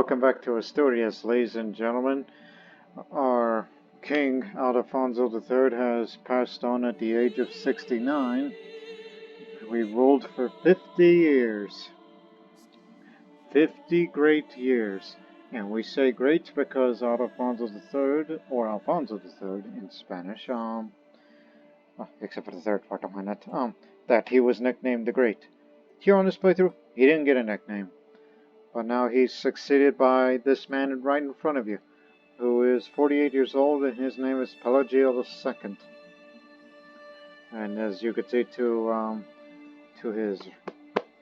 Welcome back to Asturias, ladies and gentlemen. Our King Alfonso III has passed on at the age of 69. We ruled for 50 years. 50 great years. And we say great because Alfonso III, or Alfonso III in Spanish, except for the third part behind that, that he was nicknamed the Great. Here on this playthrough, he didn't get a nickname. But now he's succeeded by this man right in front of you, who is 48 years old, and his name is Pelagio II. And as you could see to his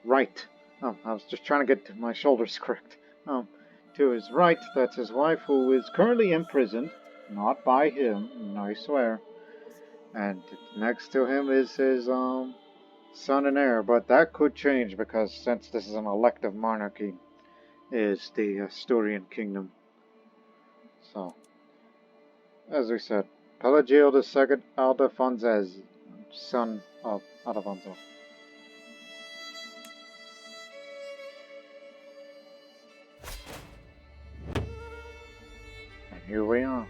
right, I was just trying to get my shoulders correct. To his right, that's his wife, who is currently imprisoned, not by him, I swear. And next to him is his son and heir, but that could change because since this is an elective monarchy, is the Asturian kingdom. So, as we said, Pelagio II Alfonso, son of Alfonso. And here we are.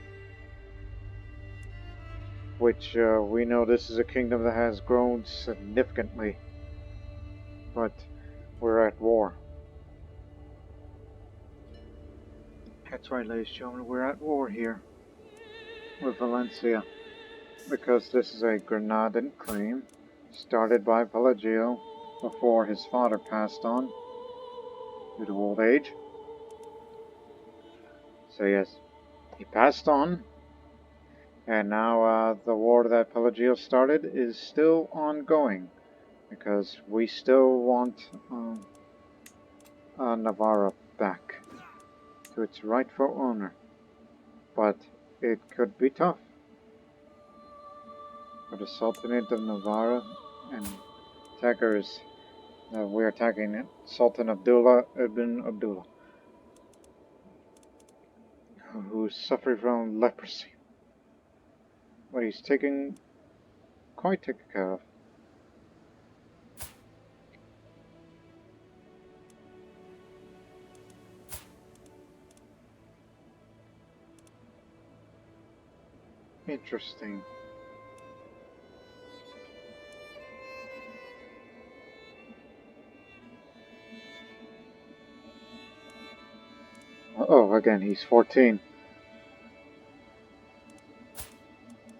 Which we know this is a kingdom that has grown significantly. But we're at war. That's right, ladies and gentlemen, we're at war here with Valencia, because this is a Granadan claim started by Pelagio before his father passed on due to old age. So yes, he passed on, and now the war that Pelagio started is still ongoing, because we still want Navarra back to its rightful owner, but it could be tough for the Sultanate of Navarra and attackers. We're attacking it. Sultan Abdullah ibn Abdullah, who suffered from leprosy, but he's quite taken care of. Interesting. Oh, again, he's 14.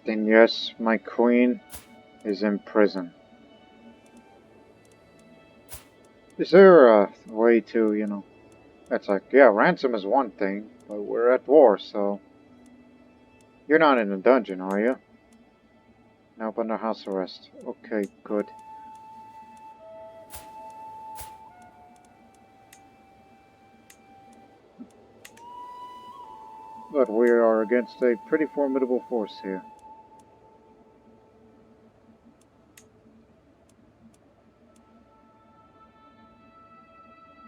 Then yes, my queen is in prison. Is there a way to, it's like, yeah, ransom is one thing, but we're at war, so... You're not in a dungeon, are you? Nope, under house arrest. Okay, good. But we are against a pretty formidable force here.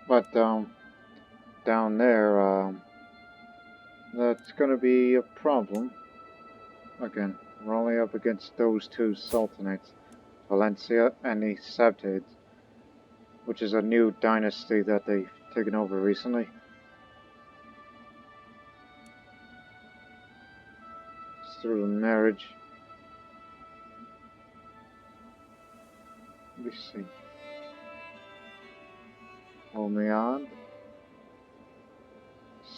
But, down there, that's gonna be a problem. Again, we're only up against those two sultanates, Valencia and the Sabtids, which is a new dynasty that they've taken over recently. It's through the marriage. Let me see. Omead.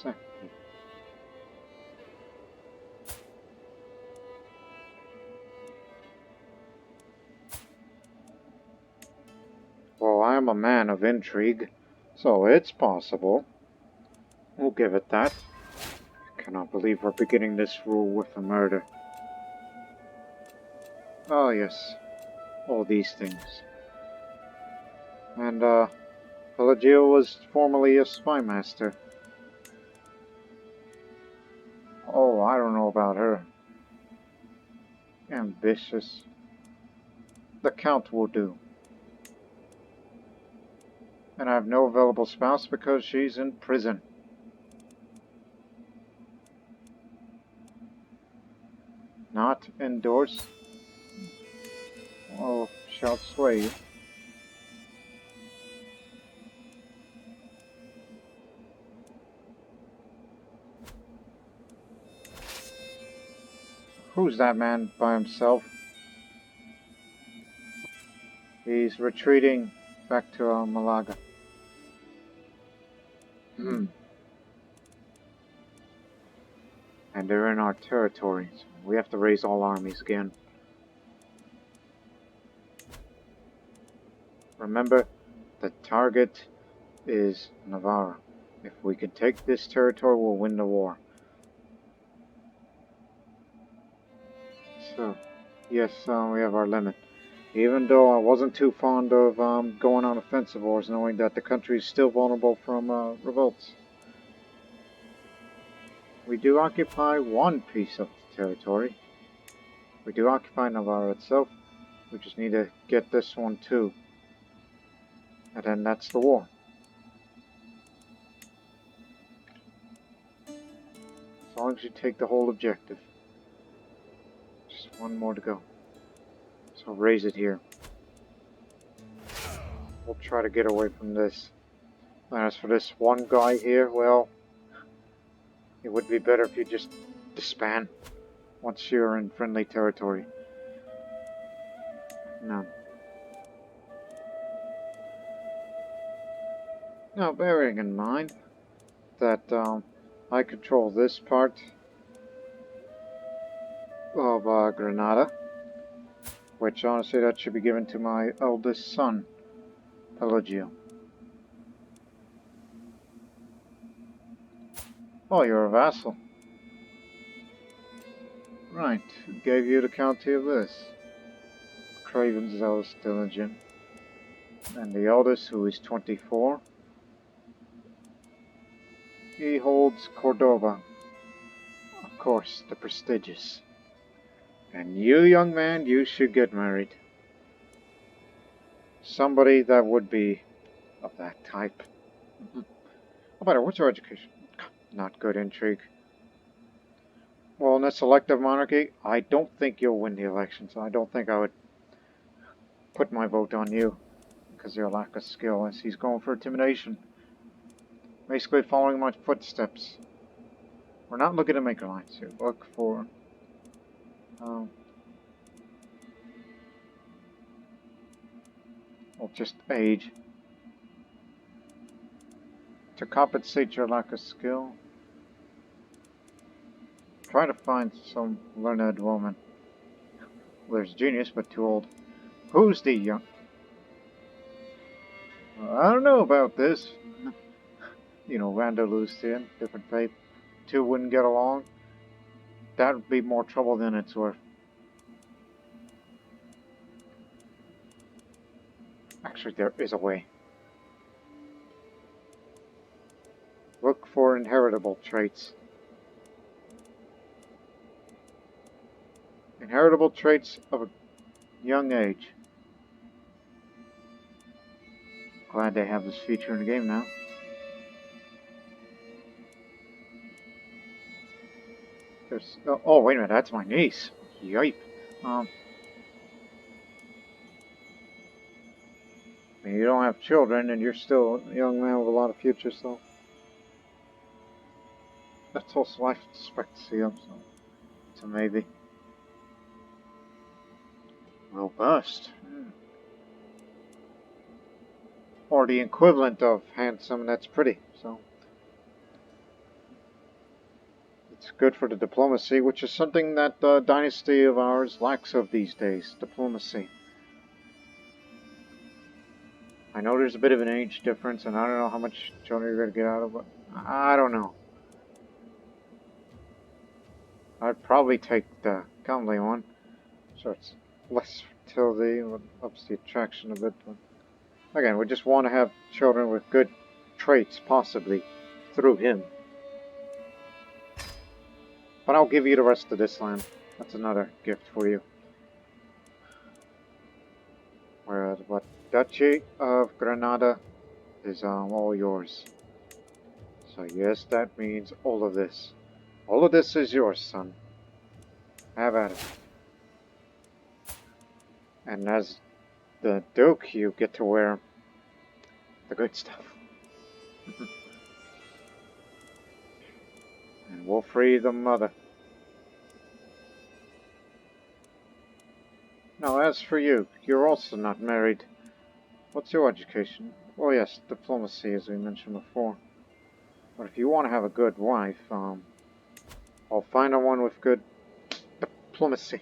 Second. Well, I am a man of intrigue, so it's possible. We'll give it that. I cannot believe we're beginning this rule with a murder. Oh yes, all these things. And, Pelagio was formerly a spy master. Oh, I don't know about her. Ambitious. The Count will do. And I have no available spouse because she's in prison. Not endorse. Oh, shall sway you. Who's that man by himself? He's retreating back to Malaga. And they're in our territories. We have to raise all armies again. Remember, the target is Navarra. If we can take this territory, we'll win the war. So, yes, we have our limit. Even though I wasn't too fond of going on offensive wars, knowing that the country is still vulnerable from revolts. We do occupy one piece of the territory. We do occupy Navarra itself. We just need to get this one too. And then that's the war. As long as you take the whole objective. Just one more to go. So raise it here. We'll try to get away from this. And as for this one guy here, well, it would be better if you just disband once you're in friendly territory. No. Now, bearing in mind that I control this part of Granada, which honestly that should be given to my eldest son, Pelagio. Oh, you're a vassal. Right, who gave you the county of this? Craven's eldest diligent. And the eldest, who is 24. He holds Cordoba. Of course, the prestigious. And you, young man, you should get married. Somebody that would be of that type. How about it? What's your education? Not good, intrigue. Well, in this elective monarchy, I don't think you'll win the election, so I don't think I would put my vote on you because of your lack of skill, as he's going for intimidation. Basically following my footsteps. We're not looking to make alliance here. Look for well, just age. To compensate your lack of skill, try to find some learned woman. Well, there's genius, but too old. Who's the young? Well, I don't know about this. You know, Andalusia, different faith. Two wouldn't get along. That would be more trouble than it's worth. Actually, there is a way. Look for inheritable traits. Inheritable traits of a young age. Glad they have this feature in the game now. There's, oh, wait a minute, that's my niece. Yipe. I mean, you don't have children, and you're still a young man with a lot of future, so that's also life expectancy of, so maybe. Robust. Or the equivalent of handsome, that's pretty, so. It's good for the diplomacy, which is something that the dynasty of ours lacks of these days. Diplomacy. I know there's a bit of an age difference, and I don't know how much children you're going to get out of it. I don't know. I'd probably take the comely one. So it's less fertility, ups the attraction a bit. But again, we just want to have children with good traits, possibly, through him. But I'll give you the rest of this land. That's another gift for you. Whereas what Duchy of Granada is all yours. So yes, that means all of this. All of this is yours, son. Have at it. And as the Duke, you get to wear the good stuff. And we'll free the mother. as for you, you're also not married. What's your education? Oh yes, diplomacy, as we mentioned before. But if you want to have a good wife, I'll find her one with good diplomacy.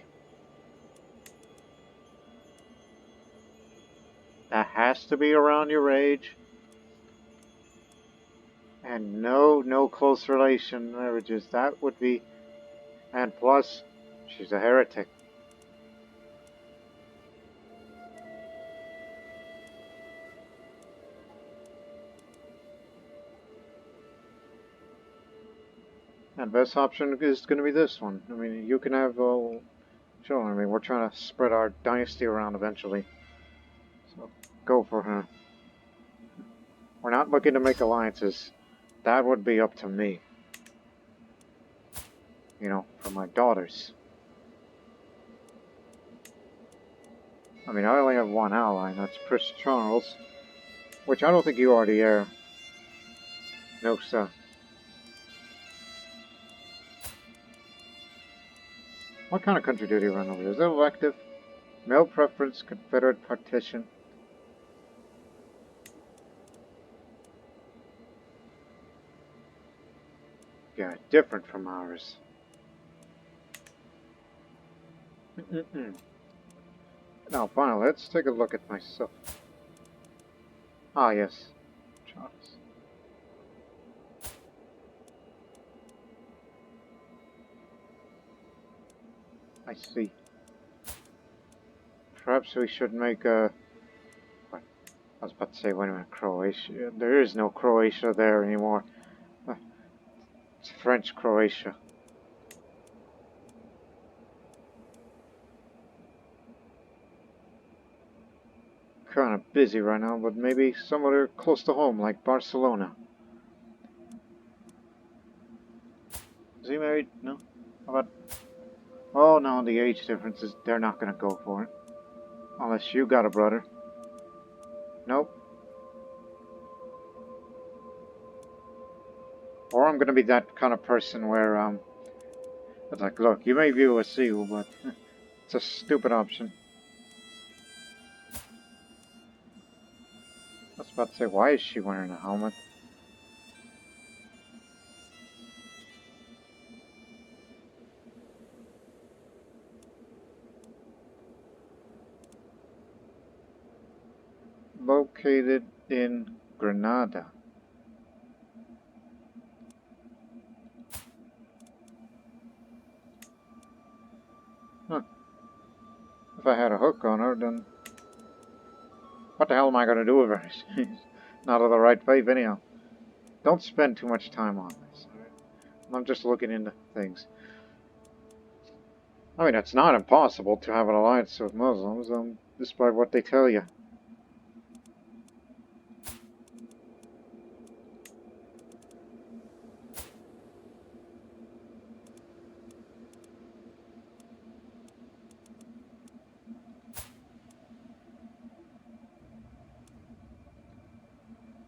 That has to be around your age. And no close relation marriages. That would be... And plus, she's a heretic. And best option is going to be this one. I mean, you can have children. I mean, we're trying to spread our dynasty around eventually. So, go for her. We're not looking to make alliances. That would be up to me. You know, for my daughters. I mean, I only have one ally, and that's Prince Charles. Which I don't think you are the heir. No, sir. What kind of country do you run over here? Is it elective? Male preference, Confederate partition. Yeah, different from ours. Now, finally, let's take a look at myself. Ah, yes. Charles. I see. Perhaps we should make a... What? I was about to say, wait a minute, Croatia. There is no Croatia there anymore. It's French Croatia. Kind of busy right now, but maybe somewhere close to home, like Barcelona. Is he married? No? How about... Oh no, the age differences, they're not gonna go for it. Unless you got a brother. Nope. Or I'm gonna be that kind of person where, it's like, look, you may view a seal, but it's a stupid option. I was about to say, why is she wearing a helmet? Located in Granada. Huh. If I had a hook on her, then... What the hell am I gonna do with her? She's not of the right faith anyhow. Don't spend too much time on this. I'm just looking into things. I mean, it's not impossible to have an alliance with Muslims, despite what they tell you.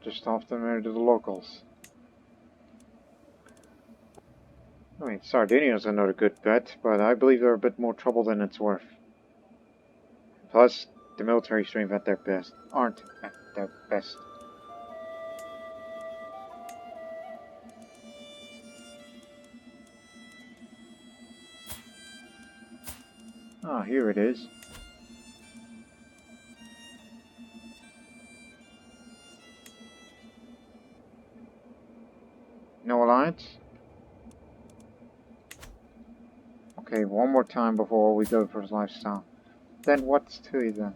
Just often married to the locals. I mean, Sardinia's another good bet, but I believe they're a bit more trouble than it's worth. Plus, the military strength at their best aren't at their best. Ah, here it is. No alliance? Okay, one more time before we go for his lifestyle. Then what's to you then?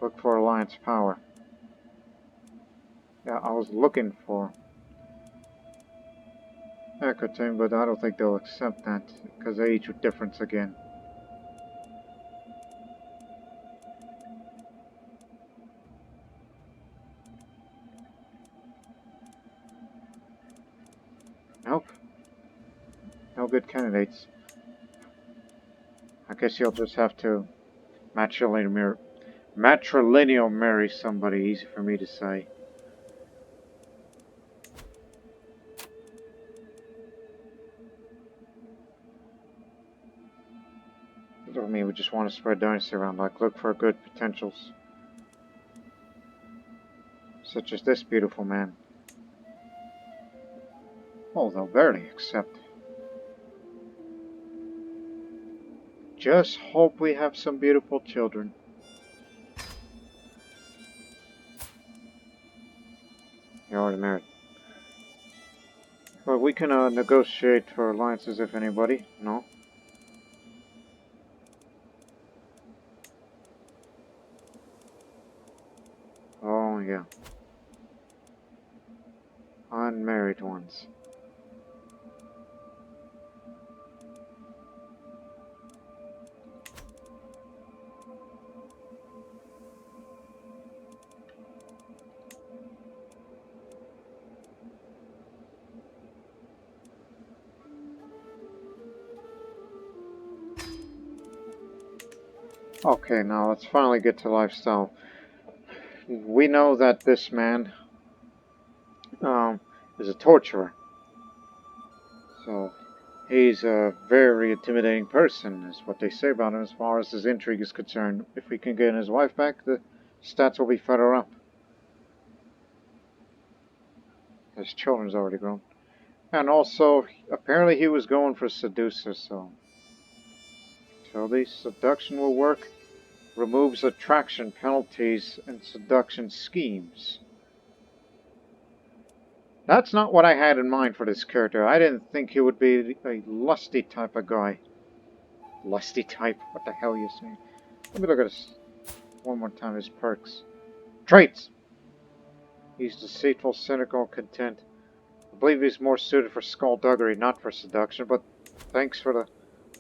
Look for alliance power. Yeah, I was looking for Ecotin, but I don't think they'll accept that, because age difference again. Nope. No good candidates. I guess you'll just have to matrilineal marry somebody, easy for me to say. I mean, we just want to spread dynasty around, like look for good potentials. Such as this beautiful man. Oh, they'll barely accept. Just hope we have some beautiful children. You already married. Well, we can negotiate for alliances if anybody. No? Oh, yeah. Unmarried ones. Okay, now let's finally get to lifestyle. We know that this man is a torturer. So, he's a very intimidating person, is what they say about him as far as his intrigue is concerned. If we can get his wife back, the stats will be further up. His children's already grown. And also, apparently he was going for seducer, so the seduction will work. Removes attraction penalties and seduction schemes. That's not what I had in mind for this character. I didn't think he would be a lusty type of guy. Lusty type? What the hell are you saying? Let me look at this one more time, his perks. Traits! He's deceitful, cynical, content. I believe he's more suited for skullduggery, not for seduction, but thanks for the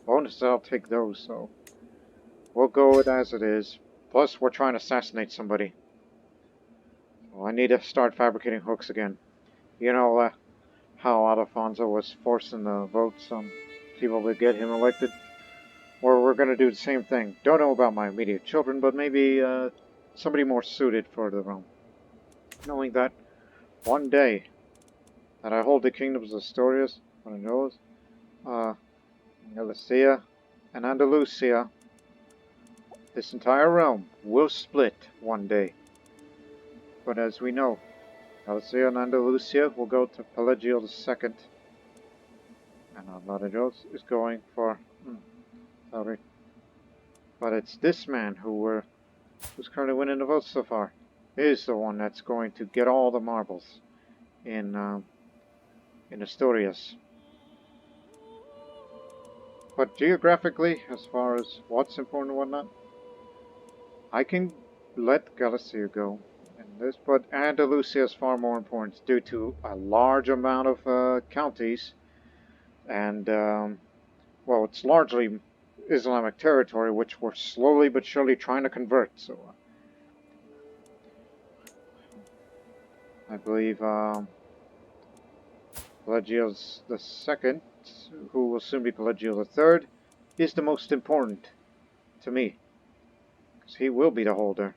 bonus, I'll take those, so we'll go with it as it is. Plus, we're trying to assassinate somebody. So I need to start fabricating hooks again. You know how Alfonso was forcing the votes on people to get him elected? Or we're going to do the same thing. Don't know about my immediate children, but maybe somebody more suited for the realm. Knowing that one day that I hold the kingdoms of Asturias, what I know is, Galicia and Andalusia, this entire realm will split one day. But as we know, Galicia and Andalusia will go to Pelagio II. And Navarra is going for... sorry. But it's this man who's currently winning the votes so far. Is the one that's going to get all the marbles in Asturias. But geographically, as far as what's important and whatnot, I can let Galicia go in this, but Andalusia is far more important due to a large amount of counties, and well, it's largely Islamic territory, which we're slowly but surely trying to convert. So I believe Pelagio II, who will soon be Pelagio III, is the most important to me, because he will be the holder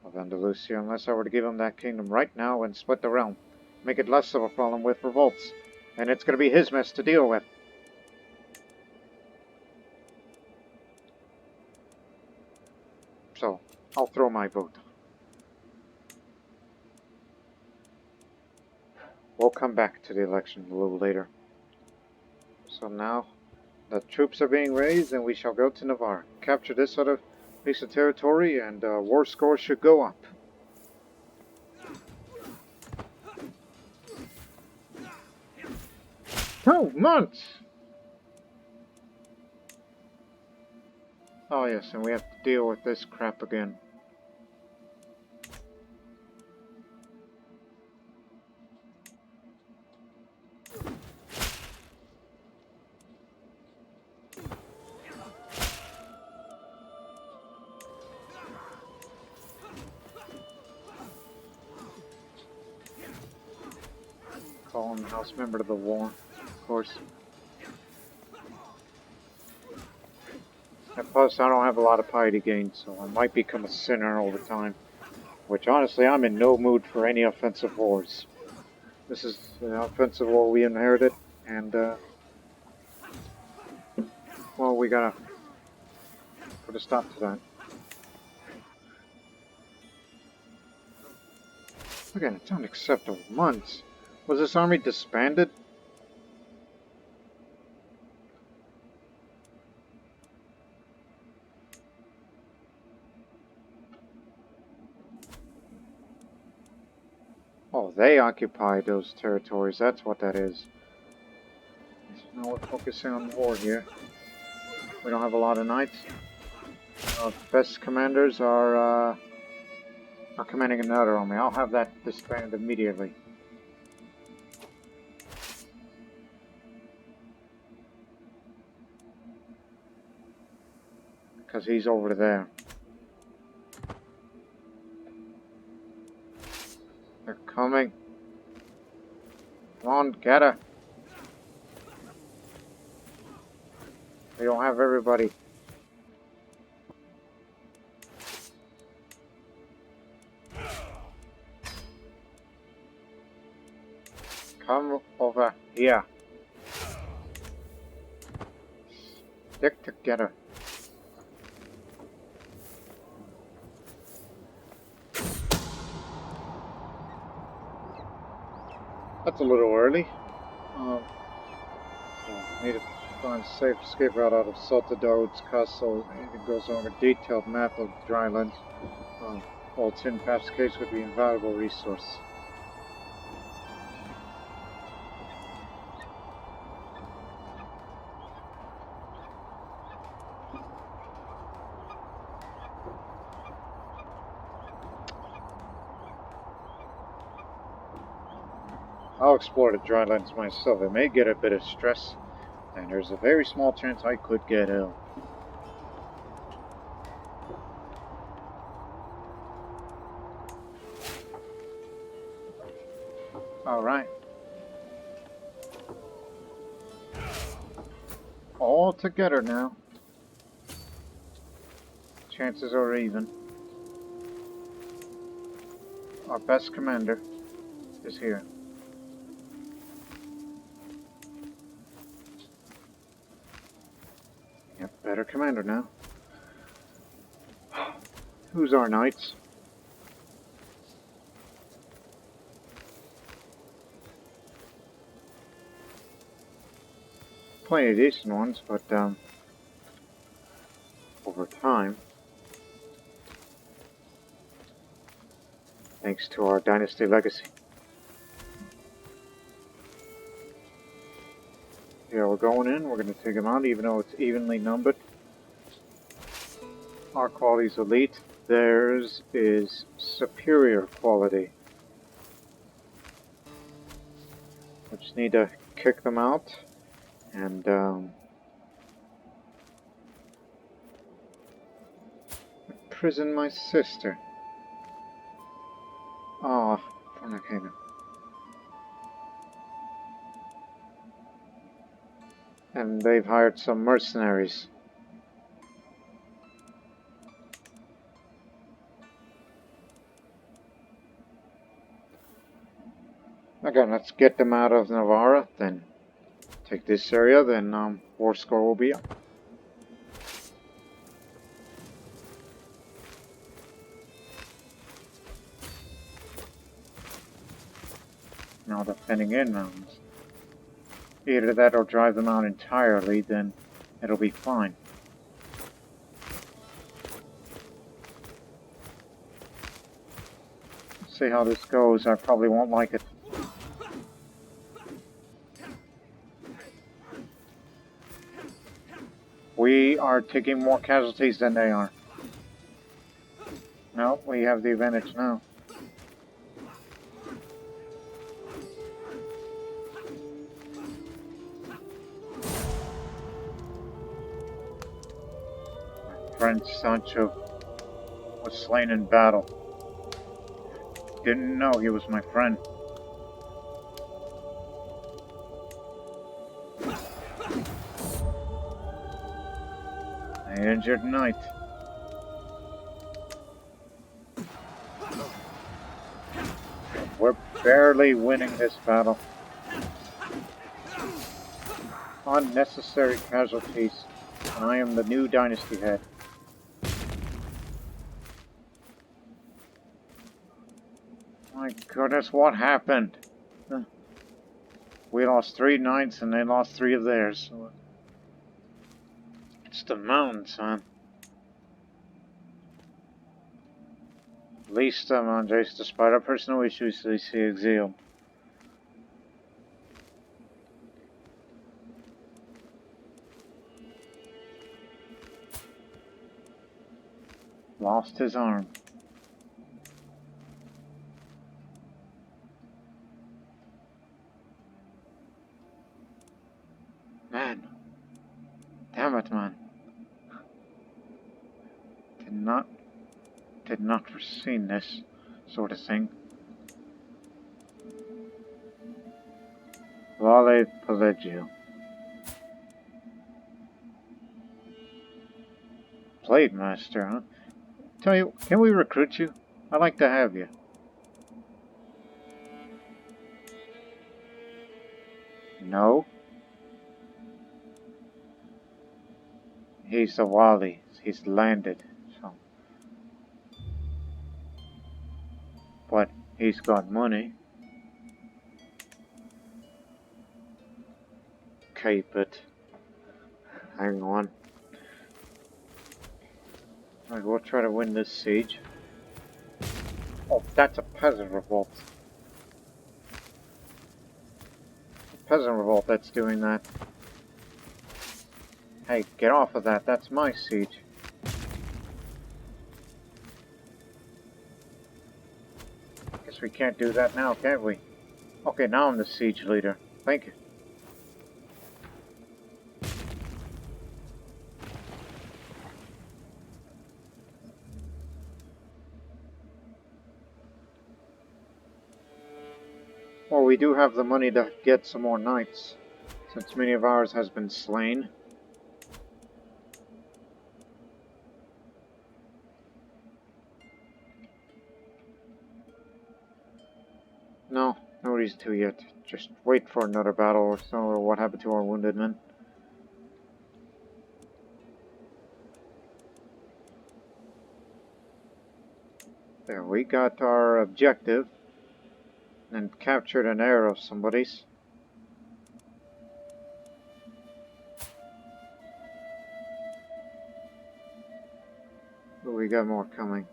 of Andalusia unless I were to give him that kingdom right now and split the realm, make it less of a problem with revolts, and it's going to be his mess to deal with. So, I'll throw my vote. We'll come back to the election a little later. So now, the troops are being raised and we shall go to Navarra. Capture this other piece of territory and war score should go up. 2 months! Oh yes, and we have to deal with this crap again. Fallen house member to the war, of course. And plus, I don't have a lot of piety gains, so I might become a sinner over time. Which, honestly, I'm in no mood for any offensive wars. This is an offensive war we inherited, and, well, we gotta put a stop to that. Again, it's unacceptable. Months. Was this army disbanded? Oh, they occupy those territories. That's what that is. So now we're focusing on war here. We don't have a lot of knights. Our best commanders are commanding another army. I'll have that disbanded immediately. Because he's over there. They're coming. Come on, get her. We don't have everybody. Come over here. Stick together. That's a little early. So need to find a safe escape route out of Sotodo's castle. It goes on a detailed map of drylands. All tin past caves would be an invaluable resource. I'll explore the drylands myself. I may get a bit of stress, and there's a very small chance I could get ill. Alright. All together now. Chances are even. Our best commander is here. Yep, better commander now. Who's our knights? Plenty of decent ones, but over time, thanks to our dynasty legacy. Yeah, we're going in, we're going to take them out, even though it's evenly numbered. Our quality's elite, theirs is superior quality. We just need to kick them out, and imprison my sister. Ah, fornicator. And they've hired some mercenaries. Again, let's get them out of Navarra, then take this area, then war score will be up. Now defending in rounds. Either that or drive them out entirely, then it'll be fine. Let's see how this goes. I probably won't like it. We are taking more casualties than they are. No, we have the advantage now. Friend Sancho was slain in battle. Didn't know he was my friend. An injured knight. We're barely winning this battle. Unnecessary casualties, and I am the new dynasty head. My goodness, what happened? We lost 3 knights and they lost 3 of theirs. It's the mountains, man. At least, Andres, despite our personal issues, they see exile. Lost his arm. Man. Damn it, man. Did not foresee this sort of thing. Vale Pelagio. Blade Master, huh? Tell you, can we recruit you? I'd like to have you. No. He's the Wali. He's landed, so. But he's got money. Keep it. Hang on. Alright, we'll try to win this siege. Oh, that's a peasant revolt. A peasant revolt that's doing that. Hey, get off of that. That's my siege. Guess we can't do that now, can we? Okay, now I'm the siege leader. Thank you. Well, we do have the money to get some more knights, since many of ours has been slain. No, no reason to yet. Just wait for another battle or so, or what happened to our wounded men. There, we got our objective, and captured an heir of somebody's. But we got more coming.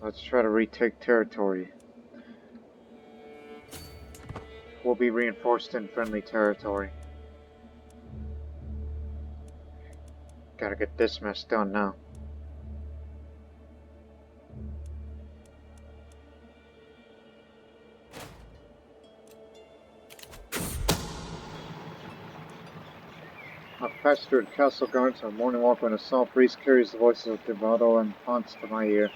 Let's try to retake territory. We'll be reinforced in friendly territory. Gotta get this mess done now. I've pastured castle guards on morning walk when a soft breeze carries the voices of Devado and Ponce to my ear.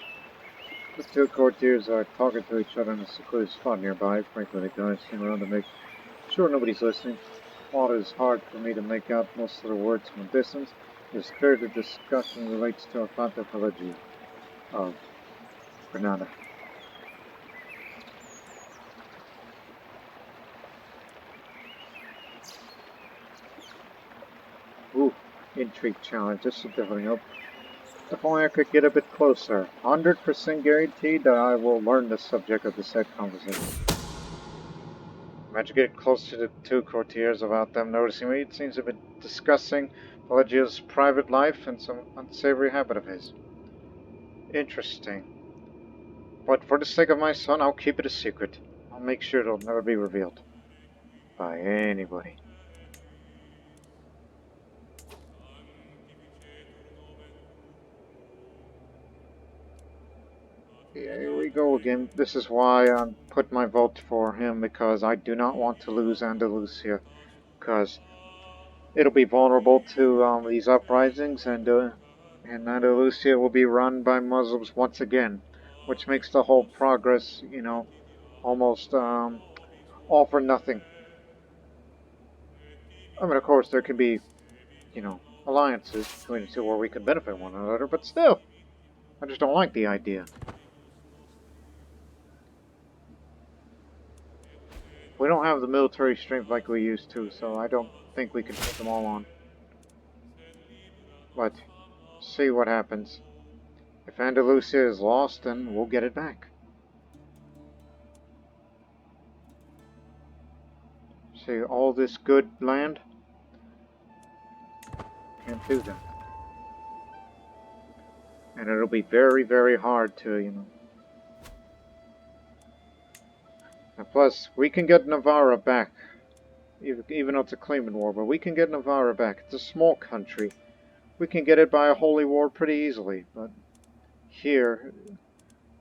The 2 courtiers are talking to each other in a secluded spot nearby. Frankly, the guys came around to make sure nobody's listening. While it is hard for me to make out most of the words from a distance, it is clear the discussion relates to Infanta Pelagio of Granada. Ooh, intrigue challenge. This should definitely help. If only I could get a bit closer. 100% guaranteed that I will learn the subject of the said conversation. Imagine getting close to the 2 courtiers without them noticing me. It seems a bit discussing Pelagio's private life and some unsavory habit of his. Interesting. But for the sake of my son, I'll keep it a secret. I'll make sure it'll never be revealed. By anybody. Yeah, here we go again. This is why I put my vote for him, because I do not want to lose Andalusia. Because it'll be vulnerable to these uprisings, and Andalusia will be run by Muslims once again, which makes the whole progress, you know, almost all for nothing. I mean, of course, there can be, you know, alliances between the two where we can benefit one another, but still, I just don't like the idea. We don't have the military strength like we used to, so I don't think we can take them all on. But see what happens. If Andalusia is lost, then we'll get it back. See all this good land? Can't do that. And it'll be very, very hard to, And plus, we can get Navarra back. Even though it's a claimant war, but we can get Navarra back. It's a small country. We can get it by a holy war pretty easily, but here,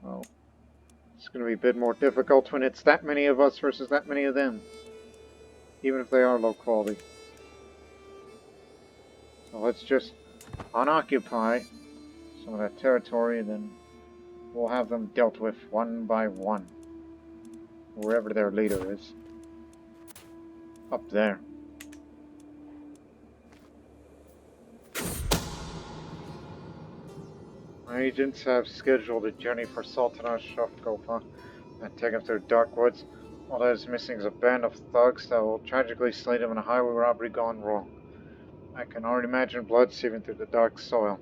well, it's going to be a bit more difficult when it's that many of us versus that many of them. Even if they are low quality. So let's just unoccupy some of that territory, and then we'll have them dealt with one by one. Wherever their leader is. Up there. My agents have scheduled a journey for Sultana Shafkofa and take him through dark woods. All that is missing is a band of thugs that will tragically slay him in a highway robbery gone wrong. I can already imagine blood seeping through the dark soil.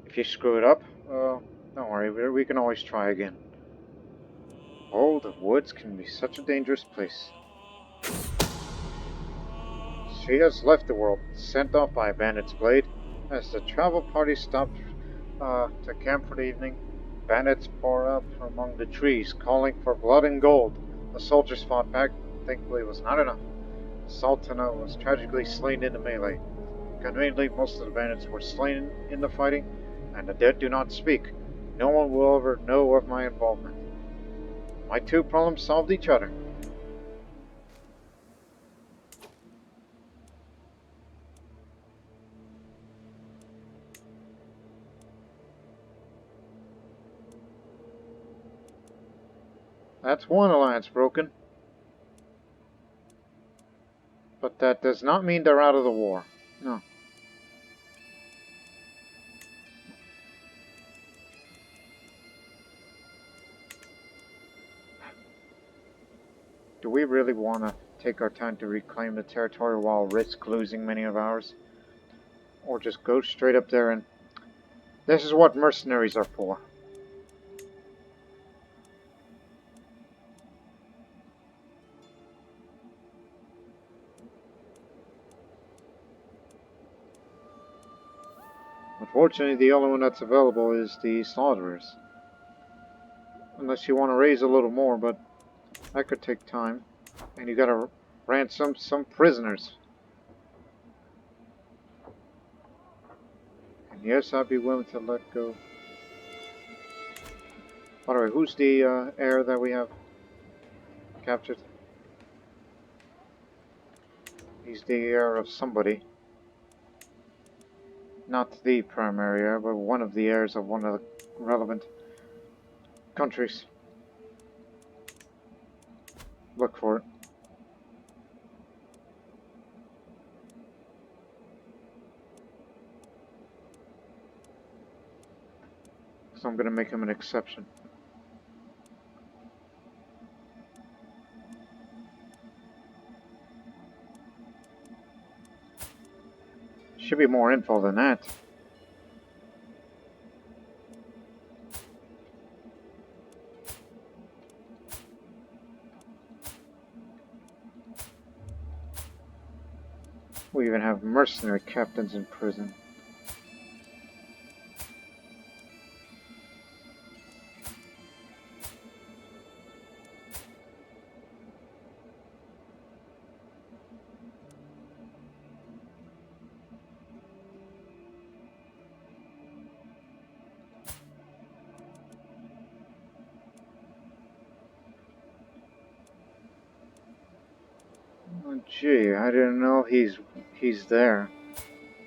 If you screw it up, don't worry, we can always try again. Oh, the woods can be such a dangerous place. She has left the world, sent off by a bandit's blade. As the travel party stopped to camp for the evening, bandits pour up among the trees, calling for blood and gold. The soldiers fought back, thankfully it was not enough. Sultana was tragically slain in the melee. Conveniently, most of the bandits were slain in the fighting, and the dead do not speak. No one will ever know of my involvement. My two problems solved each other. That's one alliance broken. But that does not mean they're out of the war. No. Do we really want to take our time to reclaim the territory while risk losing many of ours? Or just go straight up there and... This is what mercenaries are for. Unfortunately, the only one that's available is the slaughterers. Unless you want to raise a little more, but that could take time. And you gotta ransom some prisoners. And yes, I'd be willing to let go. By the way, who's the heir that we have captured? He's the heir of somebody. Not the primary heir, but one of the heirs of one of the relevant countries. Look for it. So I'm going to make him an exception. Should be more info than that. We even have mercenary captains in prison. Oh, gee, I didn't know he's there.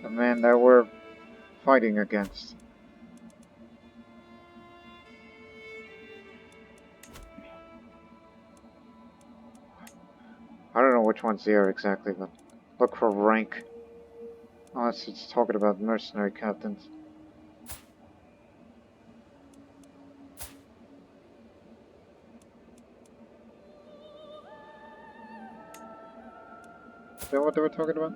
The man that we're fighting against. I don't know which one's the heir exactly, but look for rank. Unless it's talking about mercenary captains. Is that what they were talking about?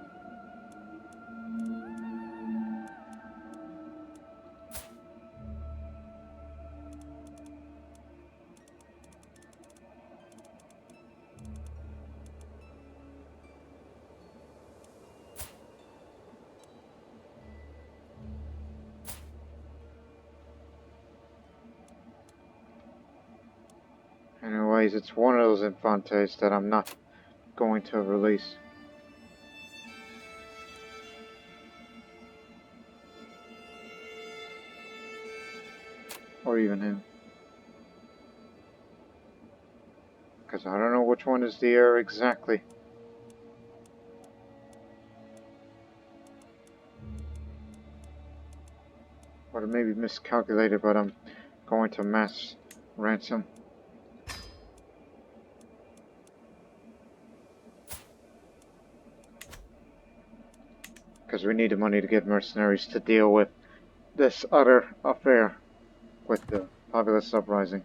Anyways, it's one of those infantes that I'm not going to release. Or even him. Because I don't know which one is the heir exactly. Or it may be miscalculated, but I'm going to mass ransom. Because we need the money to get mercenaries to deal with this other affair with the populist uprising.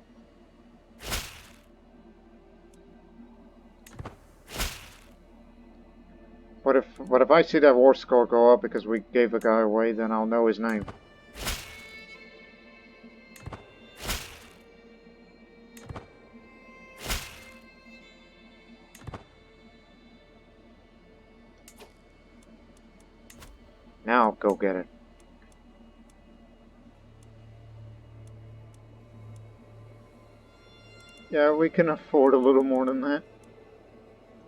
But if I see that war score go up because we gave a guy away, then I'll know his name. Now go get it. Yeah, we can afford a little more than that.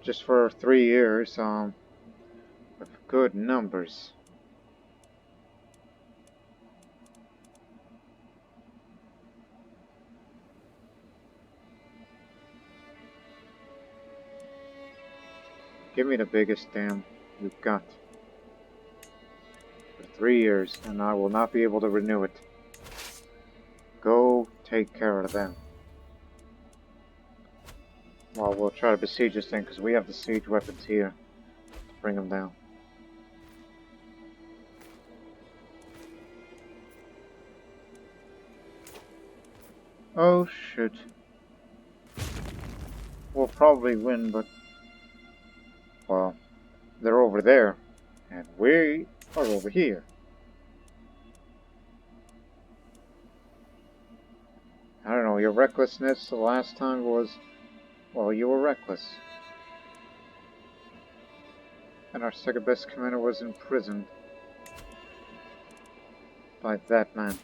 Just for 3 years, with good numbers. Give me the biggest dam you've got. For 3 years, and I will not be able to renew it. Go take care of them. Well, we'll try to besiege this thing, because we have the siege weapons here to bring them down. Oh, shit. We'll probably win, but... well, they're over there, and we are over here. I don't know, your recklessness the last time was... well, you were reckless. And our second best commander was imprisoned by that man.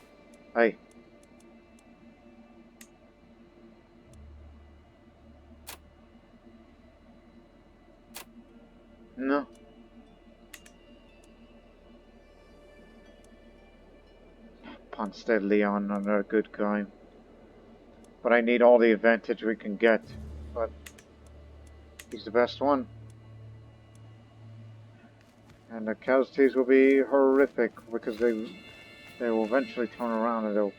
Hey. No. Punch steadily on another good guy. But I need all the advantage we can get. But he's the best one. And the casualties will be horrific because they will eventually turn around and they'll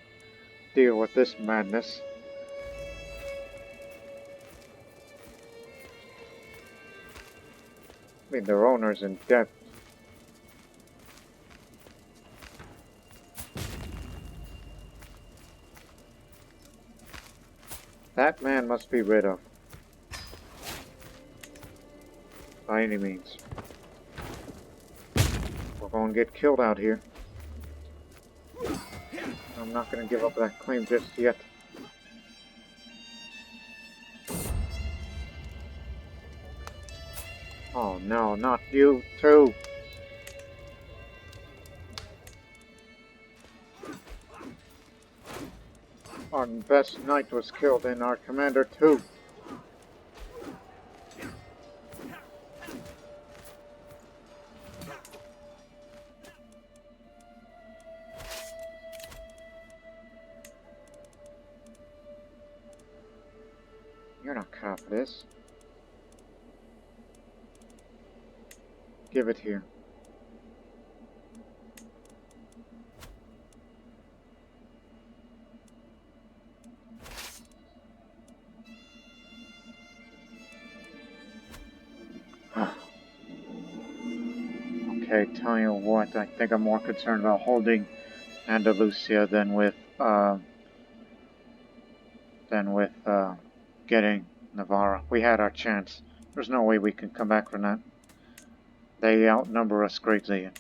deal with this madness. I mean, their owner's in debt. That man must be rid of. By any means. We're going to get killed out here. I'm not going to give up that claim just yet. Oh no, not you too! Our best knight was killed and our commander too. You're not cut out for this. Give it here. Okay, tell you what, I think I'm more concerned about holding Andalusia than with getting Navarra. We had our chance. There's no way we can come back from that. They outnumber us greatly. A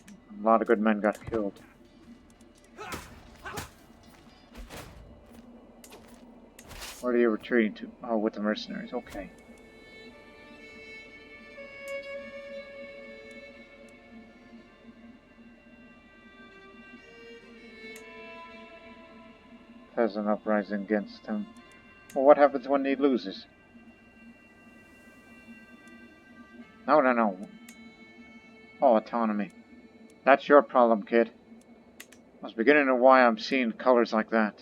lot of good men got killed. Where are you retreating to? Oh, with the mercenaries. Okay. Peasant uprising against him. Well, what happens when he loses? No, no, no. Oh, autonomy. That's your problem, kid. I was beginning to why I'm seeing colors like that.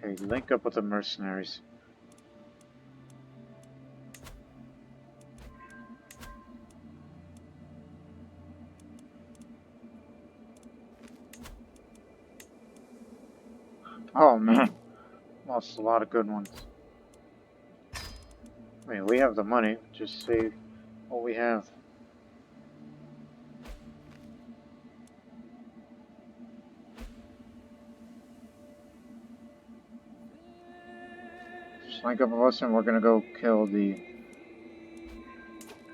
Okay, link up with the mercenaries. Oh man, lost a lot of good ones. I mean, we have the money, just save what we have. Just link up with us and we're gonna go kill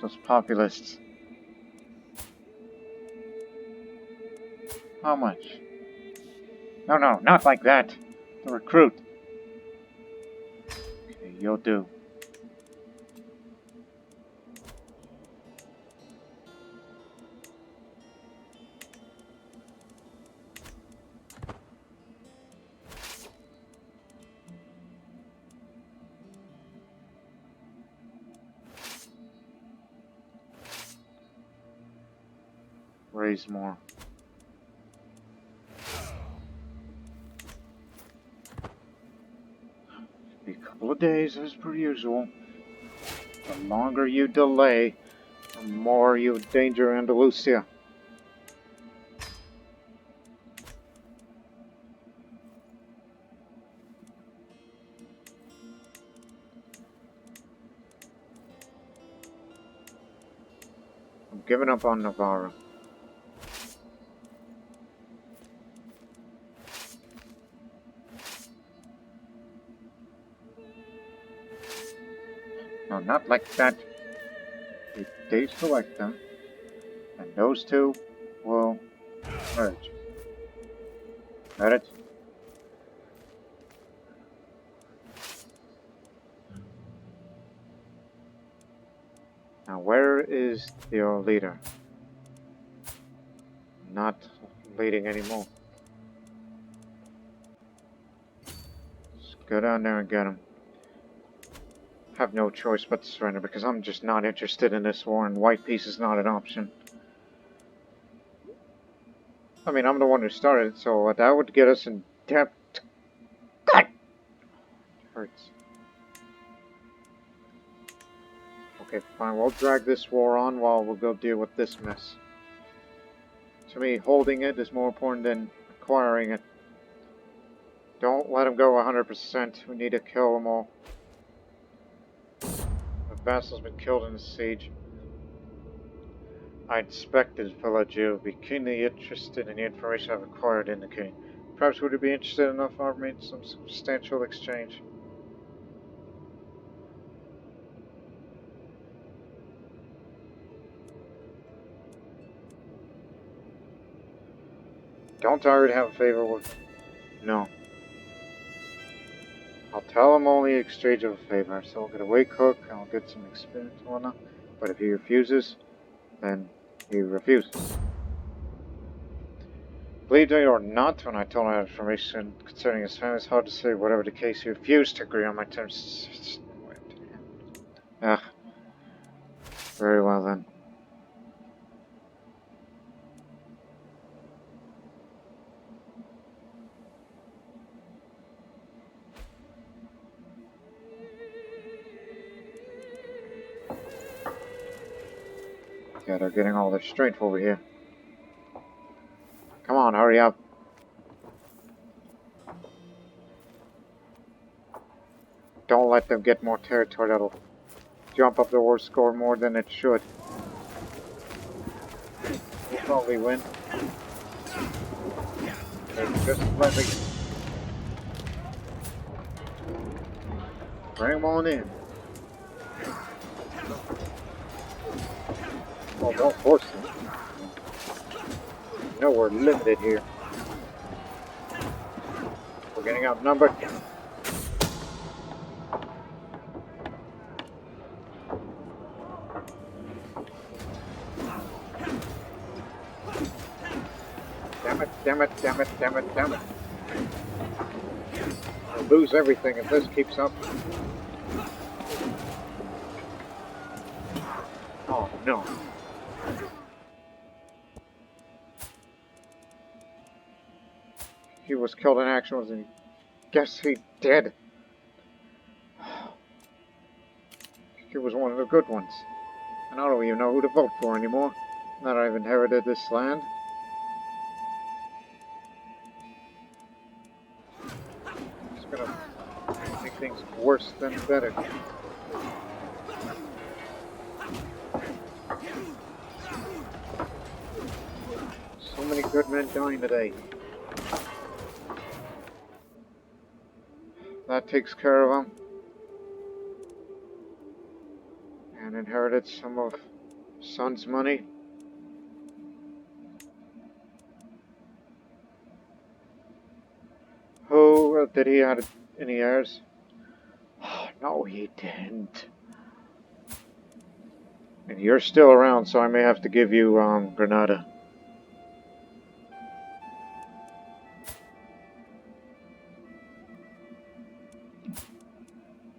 those populists. How much? No, no, not like that. The recruit. Okay, you'll do. Raise more. Be a couple of days as per usual. The longer you delay, the more you endanger Andalusia. I'm giving up on Navarra. No, not like that. They select them, and those two will merge. Got it? Now, where is your leader? Not leading anymore. Just go down there and get him. Have no choice but to surrender because I'm just not interested in this war and white peace is not an option. I mean, I'm the one who started it, so that would get us in debt. God! It hurts. Okay, fine, we'll drag this war on while we'll go deal with this mess. To me, holding it is more important than acquiring it. Don't let them go 100%. We need to kill them all. The vassal's been killed in the siege. I inspected Pelagio would be keenly interested in the information I've acquired in the king. Perhaps would he be interested enough to offer me some substantial exchange? Don't I already have a favor with... No. I'll tell him only exchange of a favor, so I'll get a wake hook, and I'll get some experience and whatnot. But if he refuses, then he refuses. Believe me or not, when I told him I had information concerning his family, it's hard to say. Whatever the case, he refused to agree on my terms. Ugh. Very well then. Yeah, they're getting all their strength over here. Come on, hurry up. Don't let them get more territory. That'll jump up the war score more than it should. We'll probably win. Just slightly. Bring them on in. Oh, don't force them. You know we're limited here. We're getting outnumbered. Damn it, damn it, damn it, damn it, damn it. lose everything if this keeps up. Oh no. He was killed in action, wasn't he? Guess he did. He was one of the good ones. And I don't even know who to vote for anymore, now that I've inherited this land. It's gonna make things worse than better. So many good men dying today. That takes care of them. And inherited some of son's money. Who did he have any heirs? Oh, no, he didn't. And you're still around, so I may have to give you Granada.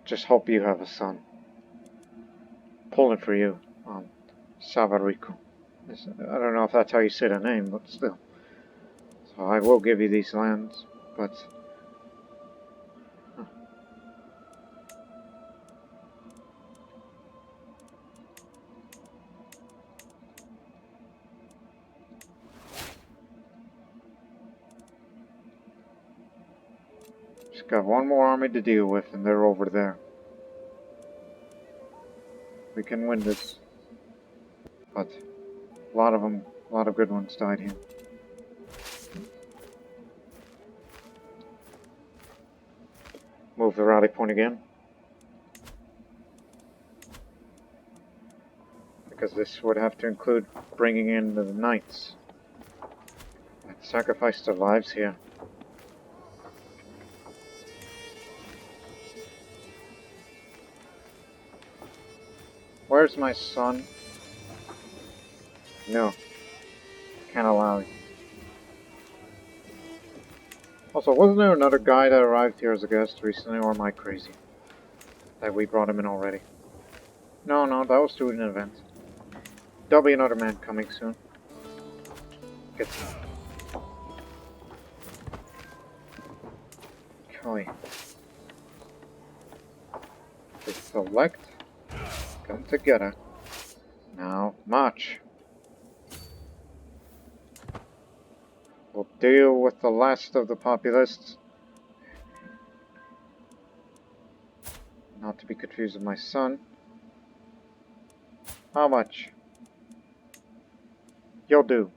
Just hope you have a son. Pulling for you, Savarico. I don't know if that's how you say the name, but still. So I will give you these lands, but... Just got one more army to deal with, and they're over there. We can win this. But a lot of good ones died here. Move the rally point again. Because this would have to include bringing in the knights. That sacrificed their lives here. Where's my son? No. Can't allow it. Also, wasn't there another guy that arrived here as a guest recently, or am I crazy? That we brought him in already? No, that was to an event. There'll be another man coming soon. Get some. Okay. Just select. Come together. Now, march. We'll deal with the last of the populists. Not to be confused with my son. How much? You'll do.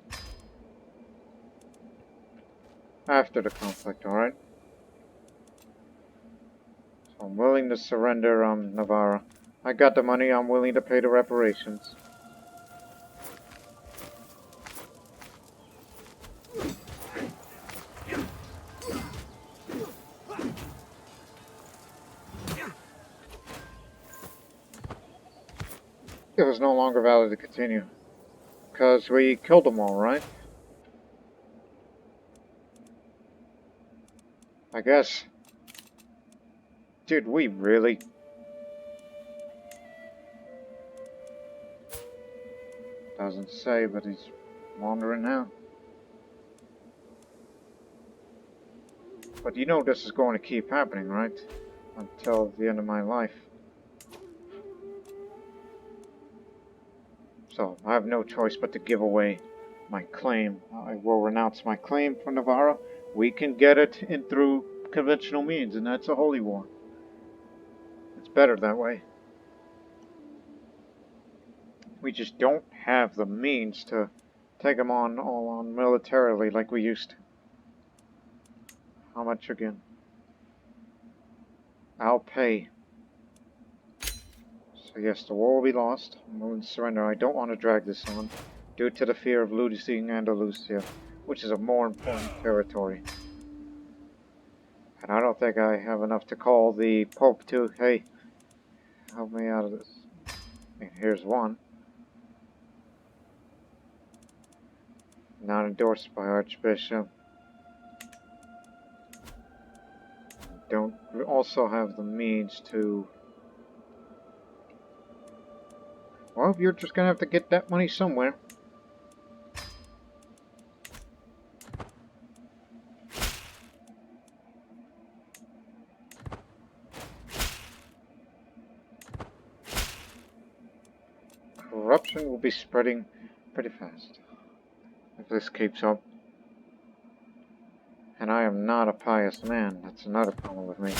After the conflict, alright? So I'm willing to surrender Navarra. I got the money, I'm willing to pay the reparations. It was no longer valid to continue. Because we killed them all, right? I guess. Dude, we really... Doesn't say, but he's wandering now. But you know this is going to keep happening, right? Until the end of my life. So, I have no choice but to give away my claim. I will renounce my claim for Navarra. We can get it in through conventional means, and that's a holy war. It's better that way. We just don't have the means to take them on all on militarily like we used to. How much again? I'll pay. So yes, the war will be lost. I'm willing to surrender. I don't want to drag this on, due to the fear of losing Andalusia, which is a more important territory. And I don't think I have enough to call the Pope to, hey, help me out of this. I mean, here's one. Not endorsed by Archbishop. Don't also have the means to... Well, you're just gonna have to get that money somewhere. Corruption will be spreading pretty fast if this keeps up. And I am not a pious man. That's another problem with me.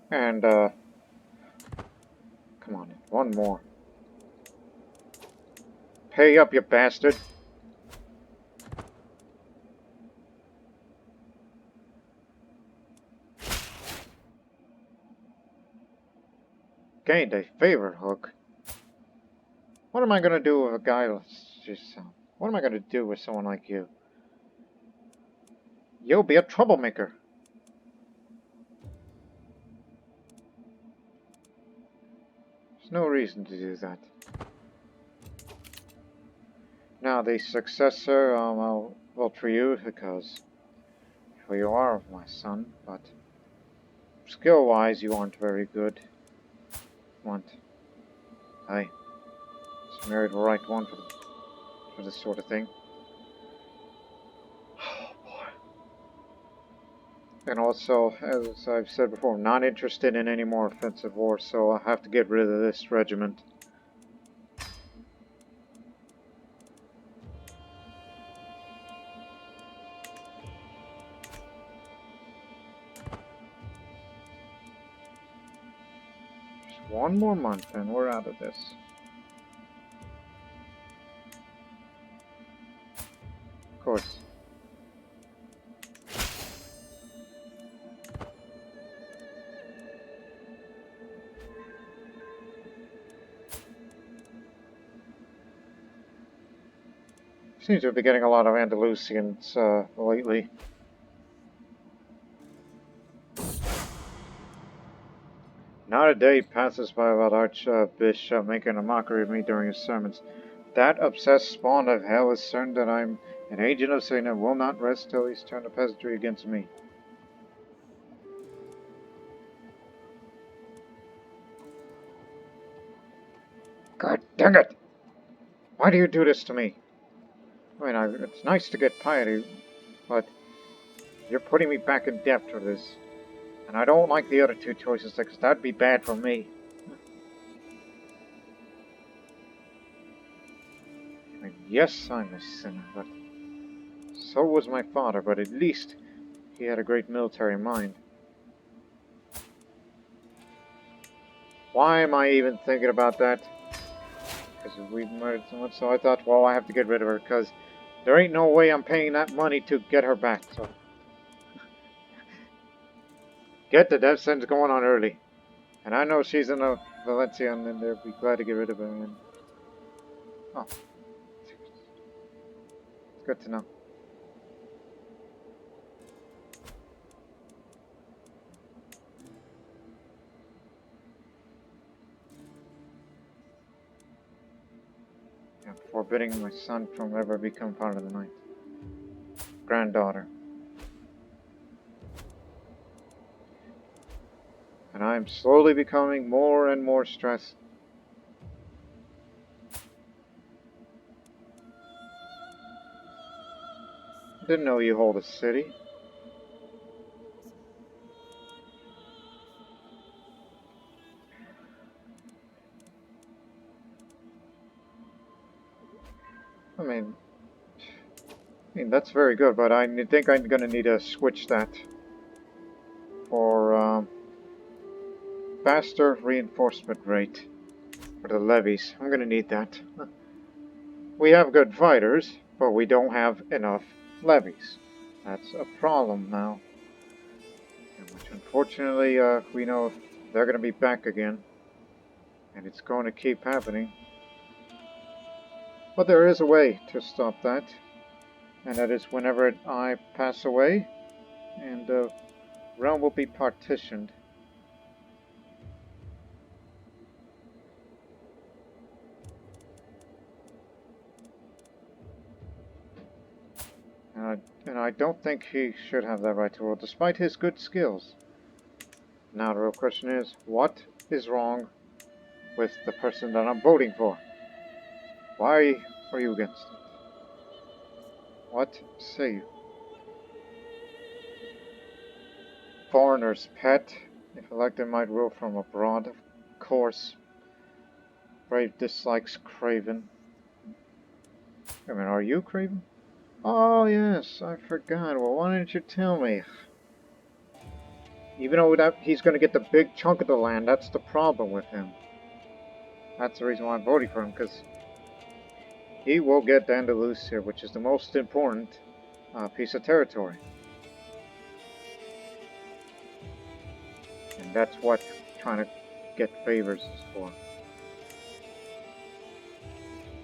And, come on, one more. Pay up, you bastard! Gained a favor hook. What am I gonna do with a guy like yourself? What am I gonna do with someone like you? You'll be a troublemaker. There's no reason to do that. Now, the successor, I'll vote for you because you are my son, but skill-wise, you aren't very good. I just married the right one for this sort of thing. Oh boy. And also, as I've said before, I'm not interested in any more offensive war, so I have to get rid of this regiment. One more month and we're out of this. Of course. Seems to be getting a lot of Andalusians lately. Not a day passes by without Archbishop making a mockery of me during his sermons. That obsessed spawn of hell is certain that I'm an agent of Satan and will not rest till he's turned the peasantry against me. God dang it! Why do you do this to me? I mean, it's nice to get piety, but you're putting me back in debt for this. And I don't like the other two choices, because that'd be bad for me. I mean, yes, I'm a sinner, but so was my father, but at least he had a great military mind. Why am I even thinking about that? Because we murdered someone, so I thought, well, I have to get rid of her, because there ain't no way I'm paying that money to get her back, so... Get the death sentence going on early. And I know she's in a Valencia, and they'll be glad to get rid of her. And... oh. It's good to know. Yeah, forbidding my son from ever becoming part of the night. Granddaughter. And I'm slowly becoming more and more stressed. Didn't know you hold a city. I mean, that's very good, but I think I'm going to need to switch that for faster reinforcement rate for the levies. I'm going to need that. We have good fighters, but we don't have enough levies. That's a problem now. Which unfortunately, we know they're going to be back again. And it's going to keep happening. But there is a way to stop that. And that is whenever I pass away, and the realm will be partitioned. And I don't think he should have that right to rule, despite his good skills. Now the real question is, what is wrong with the person that I'm voting for? Why are you against it? What say you? Foreigner's pet. If elected, might rule from abroad. Of course. Brave dislikes Craven. I mean, are you Craven? Oh, yes, I forgot. Well, why didn't you tell me? Even though he's going to get the big chunk of the land, that's the problem with him. That's the reason why I'm voting for him, because he will get Andalusia, which is the most important piece of territory. And that's what trying to get favors is for.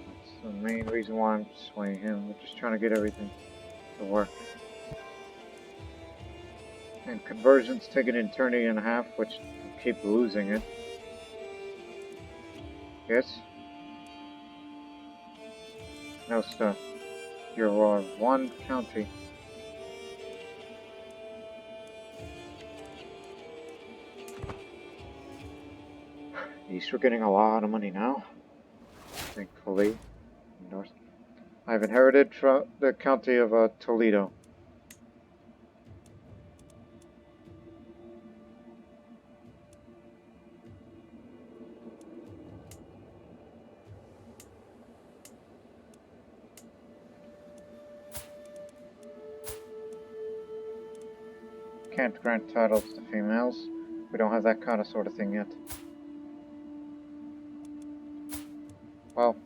That's the main reason why I'm swaying him. We're just trying to get everything to work. And conversions take an eternity and a half, which I keep losing it. Yes? No stuff. You're one county. At least we're getting a lot of money now. Thankfully. I've inherited the county of Toledo. Can't grant titles to females. We don't have that kind of sort of thing yet. Well,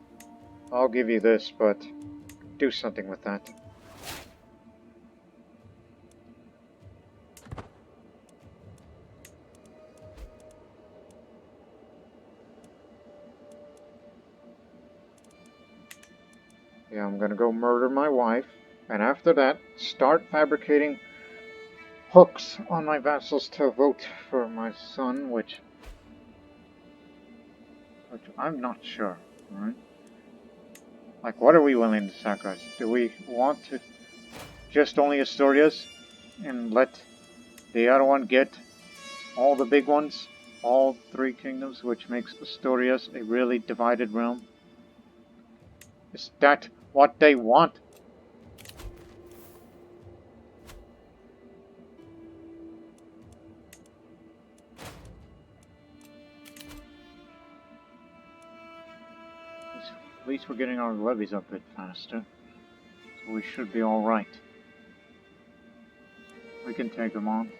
I'll give you this, but do something with that. Yeah, I'm gonna go murder my wife, and after that, start fabricating hooks on my vassals to vote for my son, which I'm not sure, alright? Like, what are we willing to sacrifice? Do we want to just only Asturias and let the other one get all the big ones? All three kingdoms, which makes Asturias a really divided realm? Is that what they want? At least we're getting our levies up a bit faster. So we should be alright. We can take them on.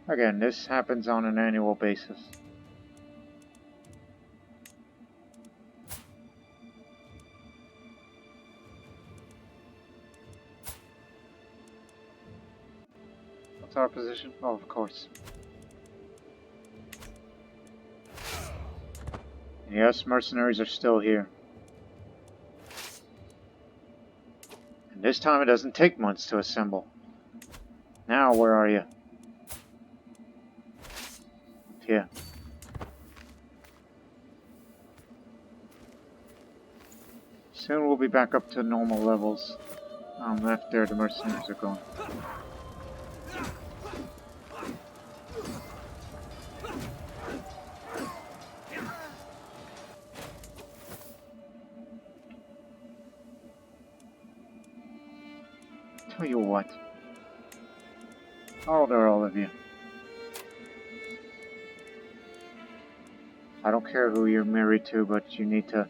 Again, this happens on an annual basis. What's our position? Oh, of course. Yes, mercenaries are still here. And this time it doesn't take months to assemble. Now, where are you? Here. Soon we'll be back up to normal levels. Left there, the mercenaries are gone. Tell you what. I'll order all of you. I don't care who you're married to, but you need to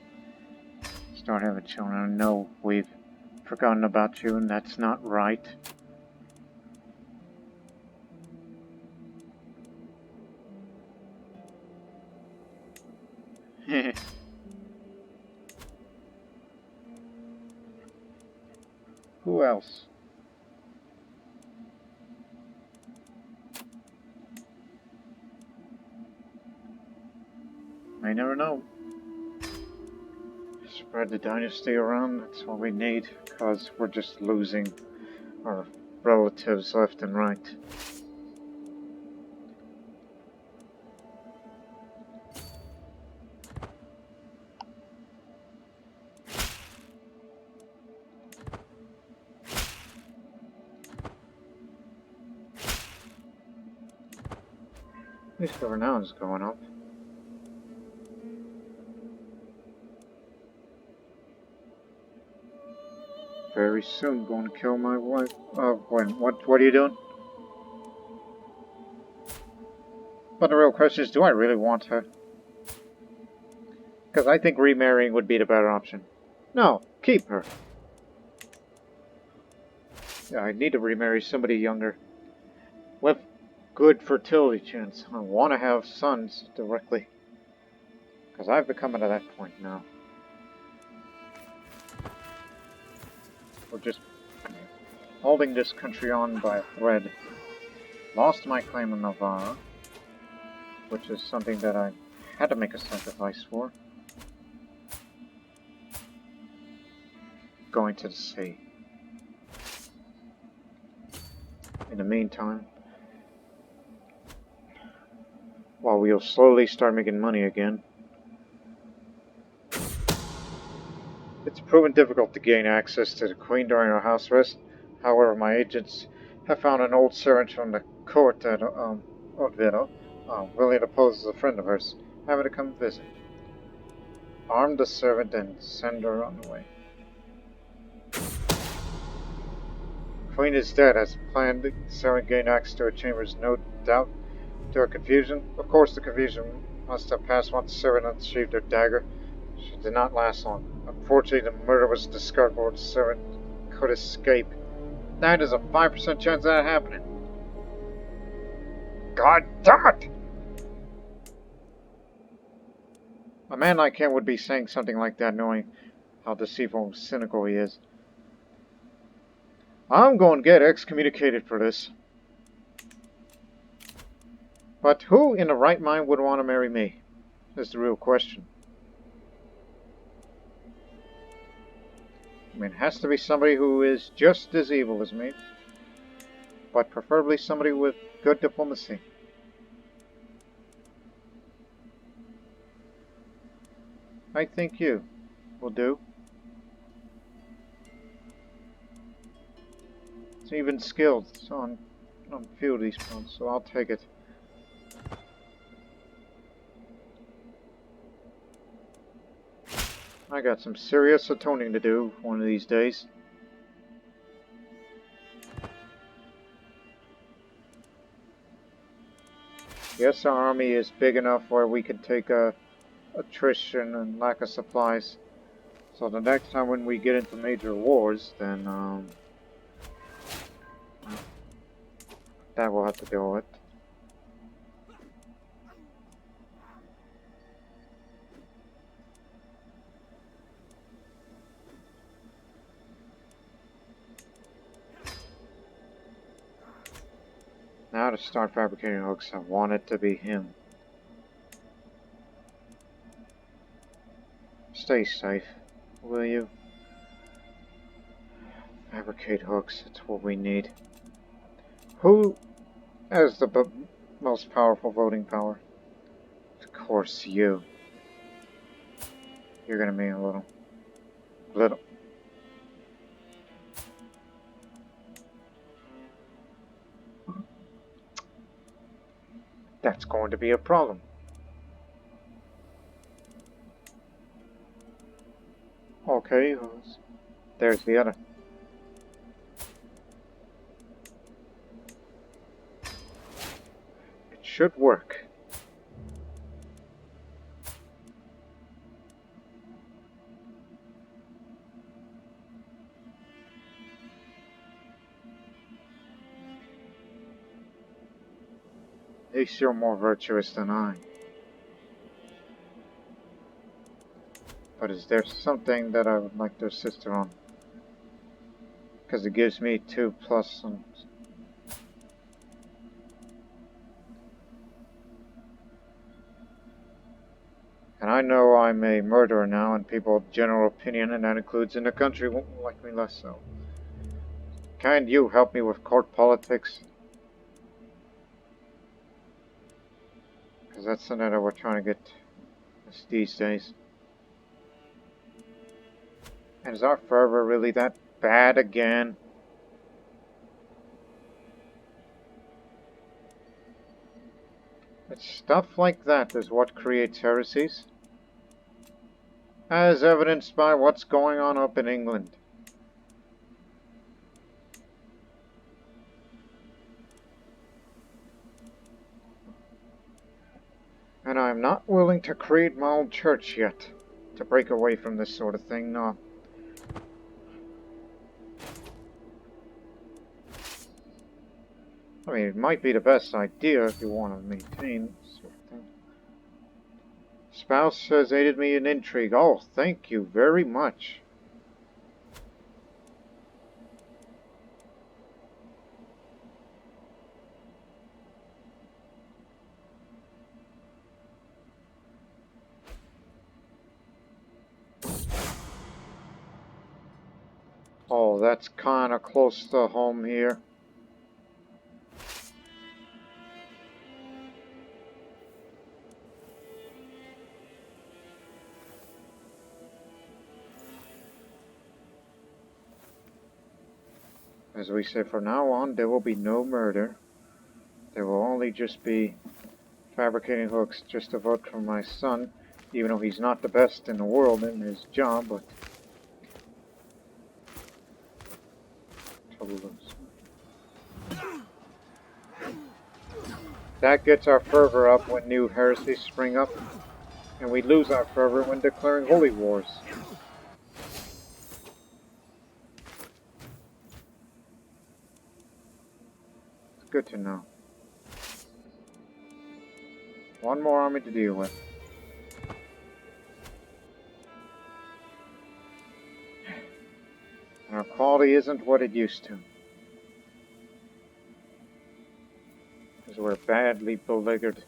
start having children. I know we've forgotten about you, and that's not right. Who else? I never know. Spread the dynasty around, that's what we need, because we're just losing our relatives left and right. At least the renown's going up. Very soon going to kill my wife. When? What are you doing? But the real question is, do I really want her? Because I think remarrying would be the better option. No, keep her. Yeah, I need to remarry somebody younger. With good fertility chance. I want to have sons directly. Because I've become at that point now. We're just holding this country on by a thread. Lost my claim on Navarra, which is something that I had to make a sacrifice for. Going to the sea. In the meantime, while we'll slowly start making money again, it's proven difficult to gain access to the Queen during her house arrest. However, my agents have found an old servant from the court at Oviedo, willing to pose as a friend of hers, having to come visit. Arm the servant and send her on the way. Queen is dead, as planned. The servant gained access to her chambers, no doubt, to her confusion. Of course, the confusion must have passed once the servant unsheathed her dagger. She did not last long. Unfortunately, the murder was discovered before the servant could escape. That is a 5% chance of that happening. God damn it! A man like him would be saying something like that, knowing how deceitful and cynical he is. I'm going to get excommunicated for this. But who in the right mind would want to marry me? Is the real question. I mean, it has to be somebody who is just as evil as me, but preferably somebody with good diplomacy. I think you will do. It's even skilled on a few of these fronts, so I'll take it. I got some serious atoning to do one of these days. Yes, our army is big enough where we can take attrition and lack of supplies. So the next time when we get into major wars, then that we'll have to deal with. Now to start fabricating hooks, I want it to be him. Stay safe, will you? Fabricate hooks, it's what we need. Who has the most powerful voting power? Of course, you. You're gonna mean a little. Little. That's going to be a problem. Okay, there's the other. It should work. At least you're more virtuous than I. But is there something that I would like to assist her on? Because it gives me 2+. And I know I'm a murderer now, and people's general opinion, and that includes in the country, won't like me less so. Can you help me with court politics? Because that's something that we're trying to get these days. And is our fervor really that bad again? It's stuff like that is what creates heresies, as evidenced by what's going on up in England. And I'm not willing to create my own church yet, to break away from this sort of thing, no. I mean, it might be the best idea if you want to maintain sort of thing. Spouse has aided me in intrigue. Oh, thank you very much. Oh, that's kind of close to home here. As we say, from now on, there will be no murder. There will only just be fabricating hooks just to vote for my son, even though he's not the best in the world in his job, but... That gets our fervor up when new heresies spring up, and we lose our fervor when declaring holy wars. It's good to know. One more army to deal with. And our quality isn't what it used to. Because we're badly beleaguered.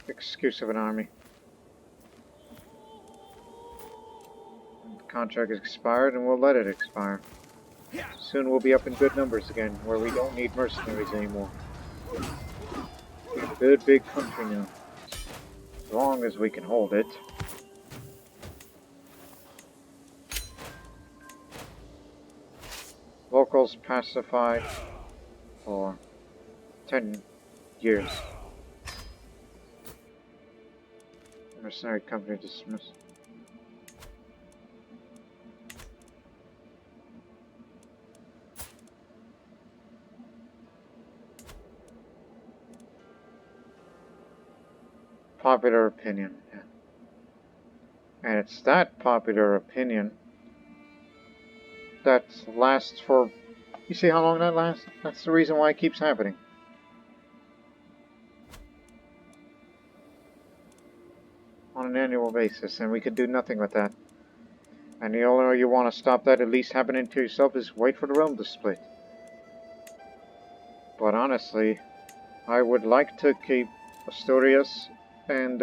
Excuse of an army. The contract is expired and we'll let it expire. Soon we'll be up in good numbers again, where we don't need mercenaries anymore. We're a good big country now. As long as we can hold it. Locals pacified for 10 years. Mercenary company dismissed. Popular opinion, yeah. And it's that popular opinion that lasts for... You see how long that lasts? That's the reason why it keeps happening. On an annual basis, and we could do nothing with that. And the only way you want to stop that at least happening to yourself is wait for the realm to split. But honestly, I would like to keep Asturias and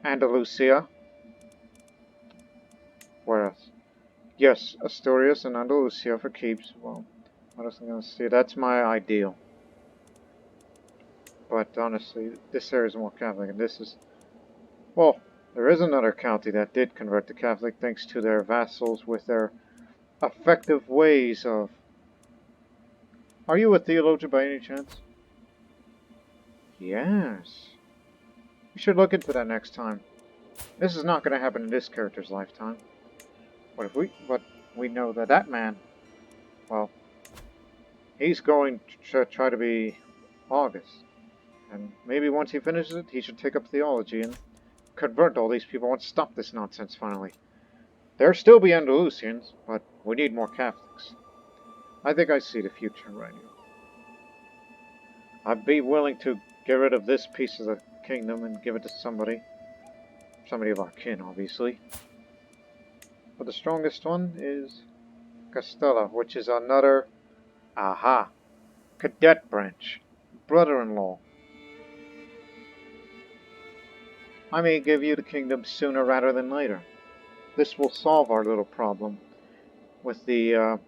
Andalusia. Where else? Yes, Asturias and Andalusia for keeps. Well, what else am I going to say? That's my ideal. But honestly, this area is more Catholic, and this is... Well, there is another county that did convert to Catholic thanks to their vassals with their effective ways of... Are you a theologian by any chance? Yes. You should look into that next time. This is not going to happen in this character's lifetime. But we know that that man, well, he's going to try to be August. And maybe once he finishes it, he should take up theology and convert all these people and stop this nonsense finally. There'll still be Andalusians, but we need more Catholics. I think I see the future right here. I'd be willing to get rid of this piece of the kingdom and give it to somebody. Somebody of our kin, obviously. But the strongest one is Castella, which is another... Aha! Cadet branch. Brother-in-law. I may give you the kingdom sooner rather than later. This will solve our little problem with the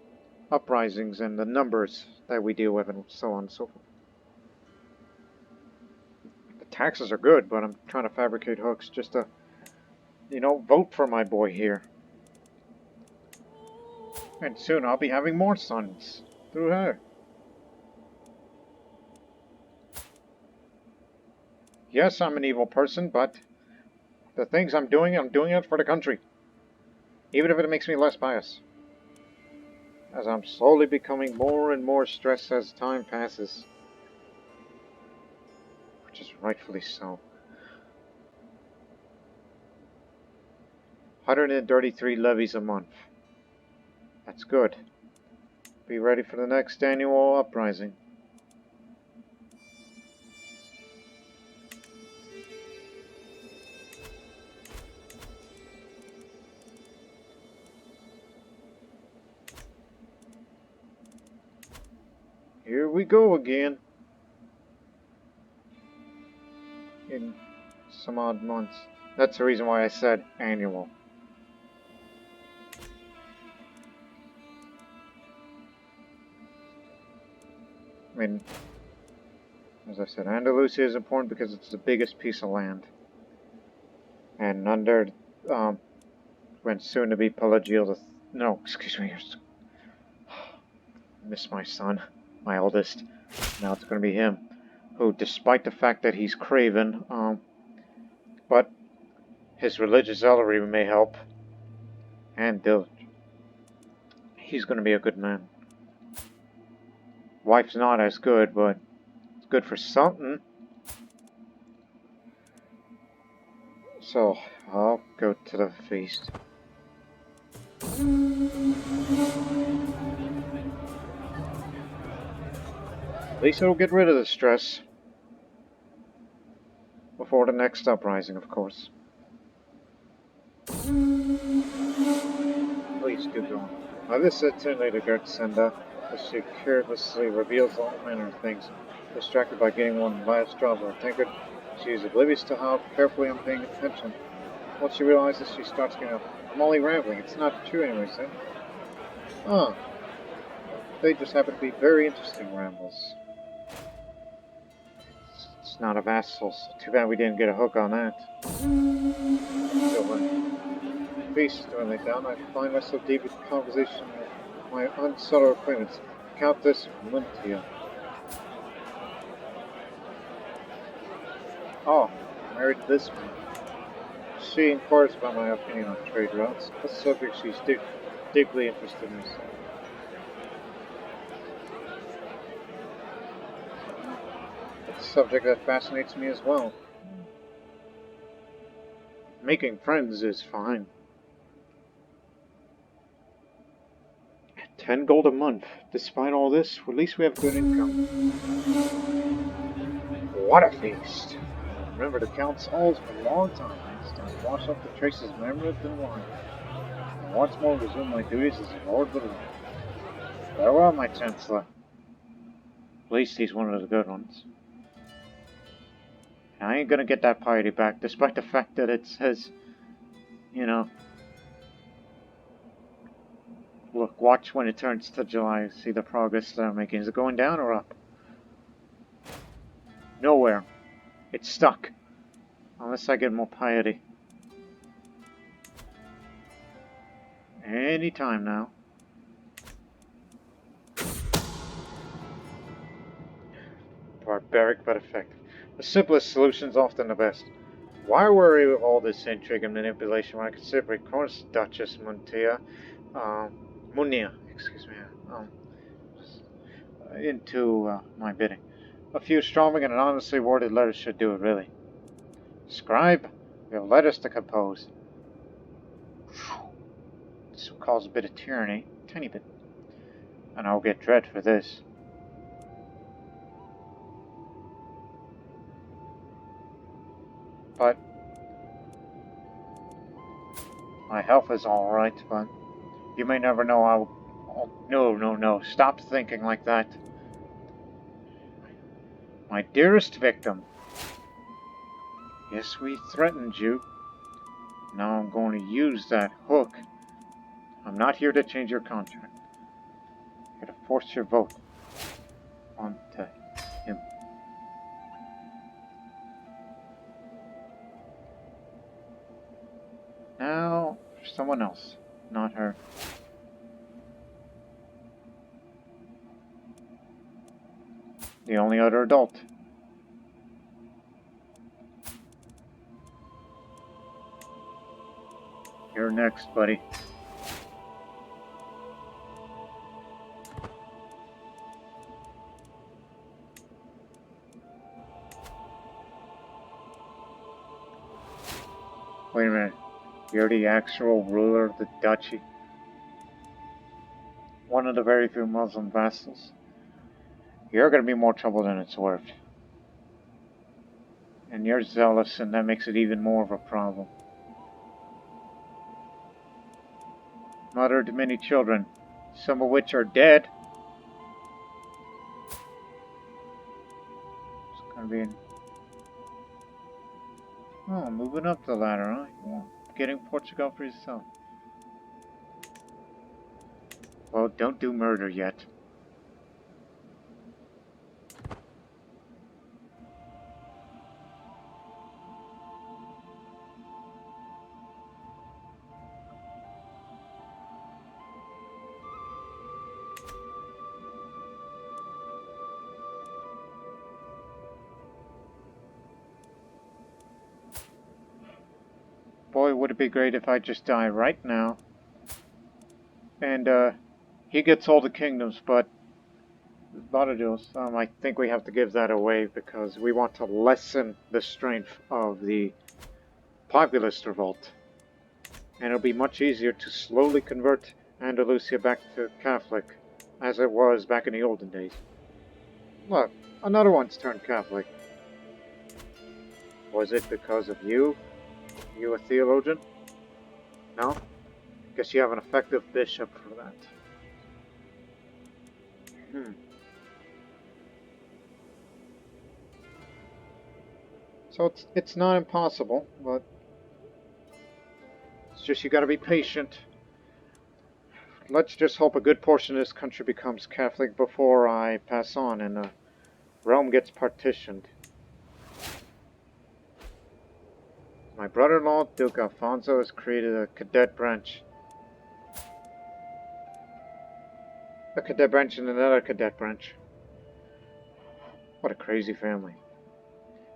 uprisings and the numbers that we deal with and so on and so forth. The taxes are good, but I'm trying to fabricate hooks just to, you know, vote for my boy here. And soon I'll be having more sons through her. Yes, I'm an evil person, but the things I'm doing it for the country. Even if it makes me less pious. As I'm slowly becoming more and more stressed as time passes. Which is rightfully so. 133 levies a month. That's good. Be ready for the next annual uprising. Here we go again. In some odd months. That's the reason why I said annual. I mean, as I said, Andalusia is important because it's the biggest piece of land. And under, when soon to be Pelagio II. No, excuse me. Miss my son, my eldest. Now it's going to be him. Who, despite the fact that he's craven, but his religious zealotry may help. And he's going to be a good man. Wife's not as good, but it's good for something. So, I'll go to the feast. At least it'll get rid of the stress. Before the next uprising, of course. Please do go on. Now this certainly the Gertsenda, as she carelessly reveals all manner of things. Distracted by getting one last drop of her tankard, she is oblivious to how carefully I'm paying attention. Once she realizes, she starts getting up. I'm only rambling, it's not true anyways, eh? Ah, they just happen to be very interesting rambles. It's not a vassal, so too bad we didn't get a hook on that. So when the feast is dwindling down, I find myself deep in conversation with my unsubtle acquaintance, Countess Muntia. Oh, married to this man. She inquires about my opinion on trade routes, a subject she's deeply interested in herself. It's a subject that fascinates me as well. Making friends is fine. 10 gold a month. Despite all this, at least we have good income. What a feast! Remember the Count's halls for a long time. To wash off the traces of memory of the wine. And once more resume my duties as a Lord of the Land. Farewell, my Chancellor. At least he's one of the good ones. And I ain't gonna get that piety back, despite the fact that it says, you know, look, watch when it turns to July, see the progress that I'm making. Is it going down or up? Nowhere. It's stuck. Unless I get more piety. Any time now. Barbaric but effective. The simplest solution's often the best. Why worry with all this intrigue and manipulation when I could simply course Duchess Munia, excuse me, into my bidding. A few strong and honestly worded letters should do it, really. Scribe, we have letters to compose. This will cause a bit of tyranny, tiny bit. And I'll get dread for this. But my health is alright, but you may never know how... Oh, no, stop thinking like that. My dearest victim. Yes, we threatened you. Now I'm going to use that hook. I'm not here to change your contract. I'm here to force your vote onto him. Now, for someone else, not her. The only other adult. You're next, buddy. Wait a minute. You're the actual ruler of the duchy? One of the very few Muslim vassals? You're gonna be more trouble than it's worth. And you're zealous, and that makes it even more of a problem. Mother to many children, some of which are dead. It's gonna be... Oh, moving up the ladder, huh? Well, getting Portugal for yourself. Well, don't do murder yet. Boy, would it be great if I just die right now. And, he gets all the kingdoms, but a lot of deals. I think we have to give that away because we want to lessen the strength of the populist revolt. And it'll be much easier to slowly convert Andalusia back to Catholic, as it was back in the olden days. Look, another one's turned Catholic. Was it because of you? You a theologian? No? Guess you have an effective bishop for that. So it's not impossible, but it's just you gotta be patient. Let's just hope a good portion of this country becomes Catholic before I pass on and Rome gets partitioned. My brother-in-law, Duke Alfonso, has created a cadet branch. A cadet branch and another cadet branch. What a crazy family.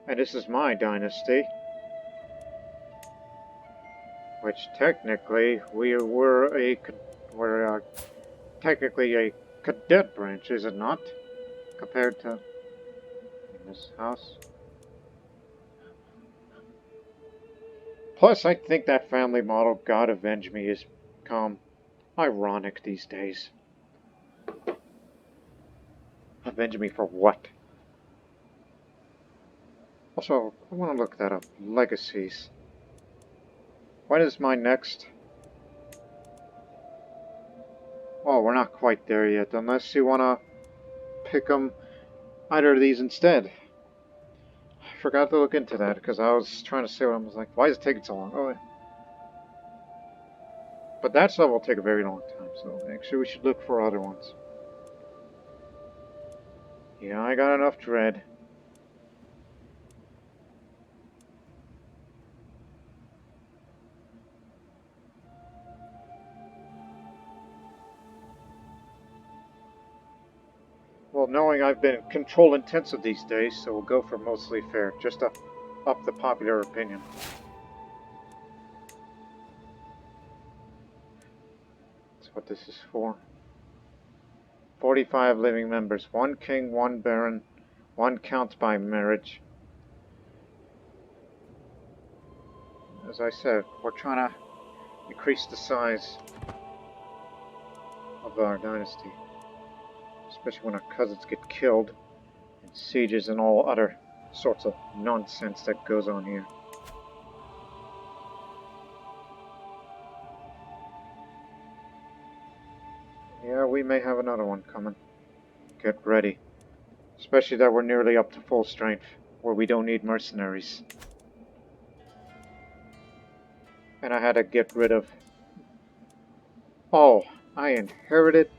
And this is my dynasty. Which technically we're technically a cadet branch, is it not? Compared to this house. Plus, I think that family motto, God avenge me, is become ironic these days. Avenge me for what? Also, I want to look that up. Legacies. When is my next? Oh, we're not quite there yet, unless you want to pick them, either of these instead. I forgot to look into that, because I was trying to say what I was like, why is it taking so long? Oh, yeah. But that stuff will take a very long time, so actually we should look for other ones. Yeah, I got enough dread. Well, knowing I've been control intensive these days, so we'll go for mostly fair, just to up the popular opinion. That's what this is for. 45 living members, 1 king, 1 baron, 1 count by marriage. As I said, we're trying to increase the size of our dynasty. Especially when our cousins get killed, and sieges and all other sorts of nonsense that goes on here. Yeah, we may have another one coming. Get ready. Especially that we're nearly up to full strength, where we don't need mercenaries. And I had to get rid of... Oh, I inherited...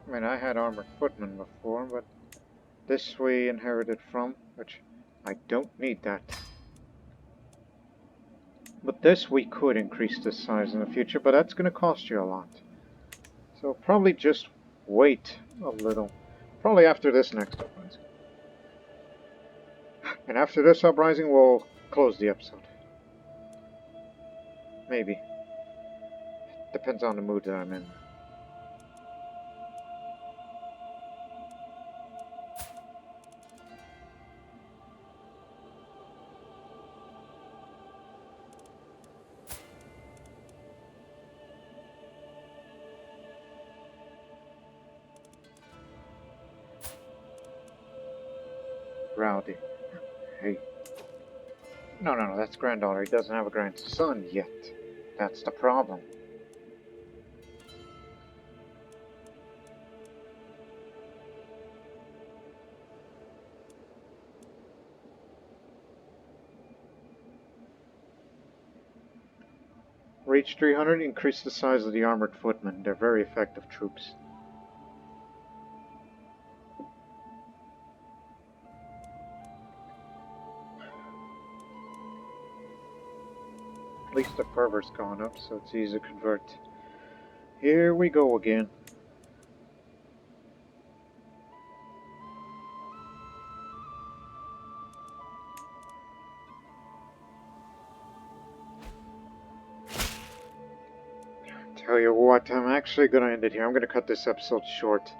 I mean, I had armored footmen before, but this we inherited from, which I don't need that. But this we could increase the size in the future, but that's going to cost you a lot. So probably just wait a little. Probably after this next uprising. And after this uprising, we'll close the episode. Maybe. Depends on the mood that I'm in. Rowdy. Hey. No, that's granddaughter. He doesn't have a grandson yet. That's the problem. Reach 300, increase the size of the armored footmen. They're very effective troops. At least the fervor's gone up, so it's easy to convert. Here we go again. Tell you what, I'm actually going to end it here. I'm going to cut this episode short.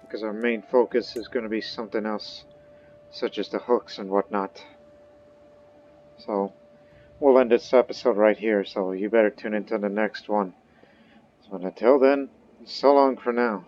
Because our main focus is going to be something else, such as the hooks and whatnot. So, we'll end this episode right here, so you better tune into the next one. So until then, so long for now.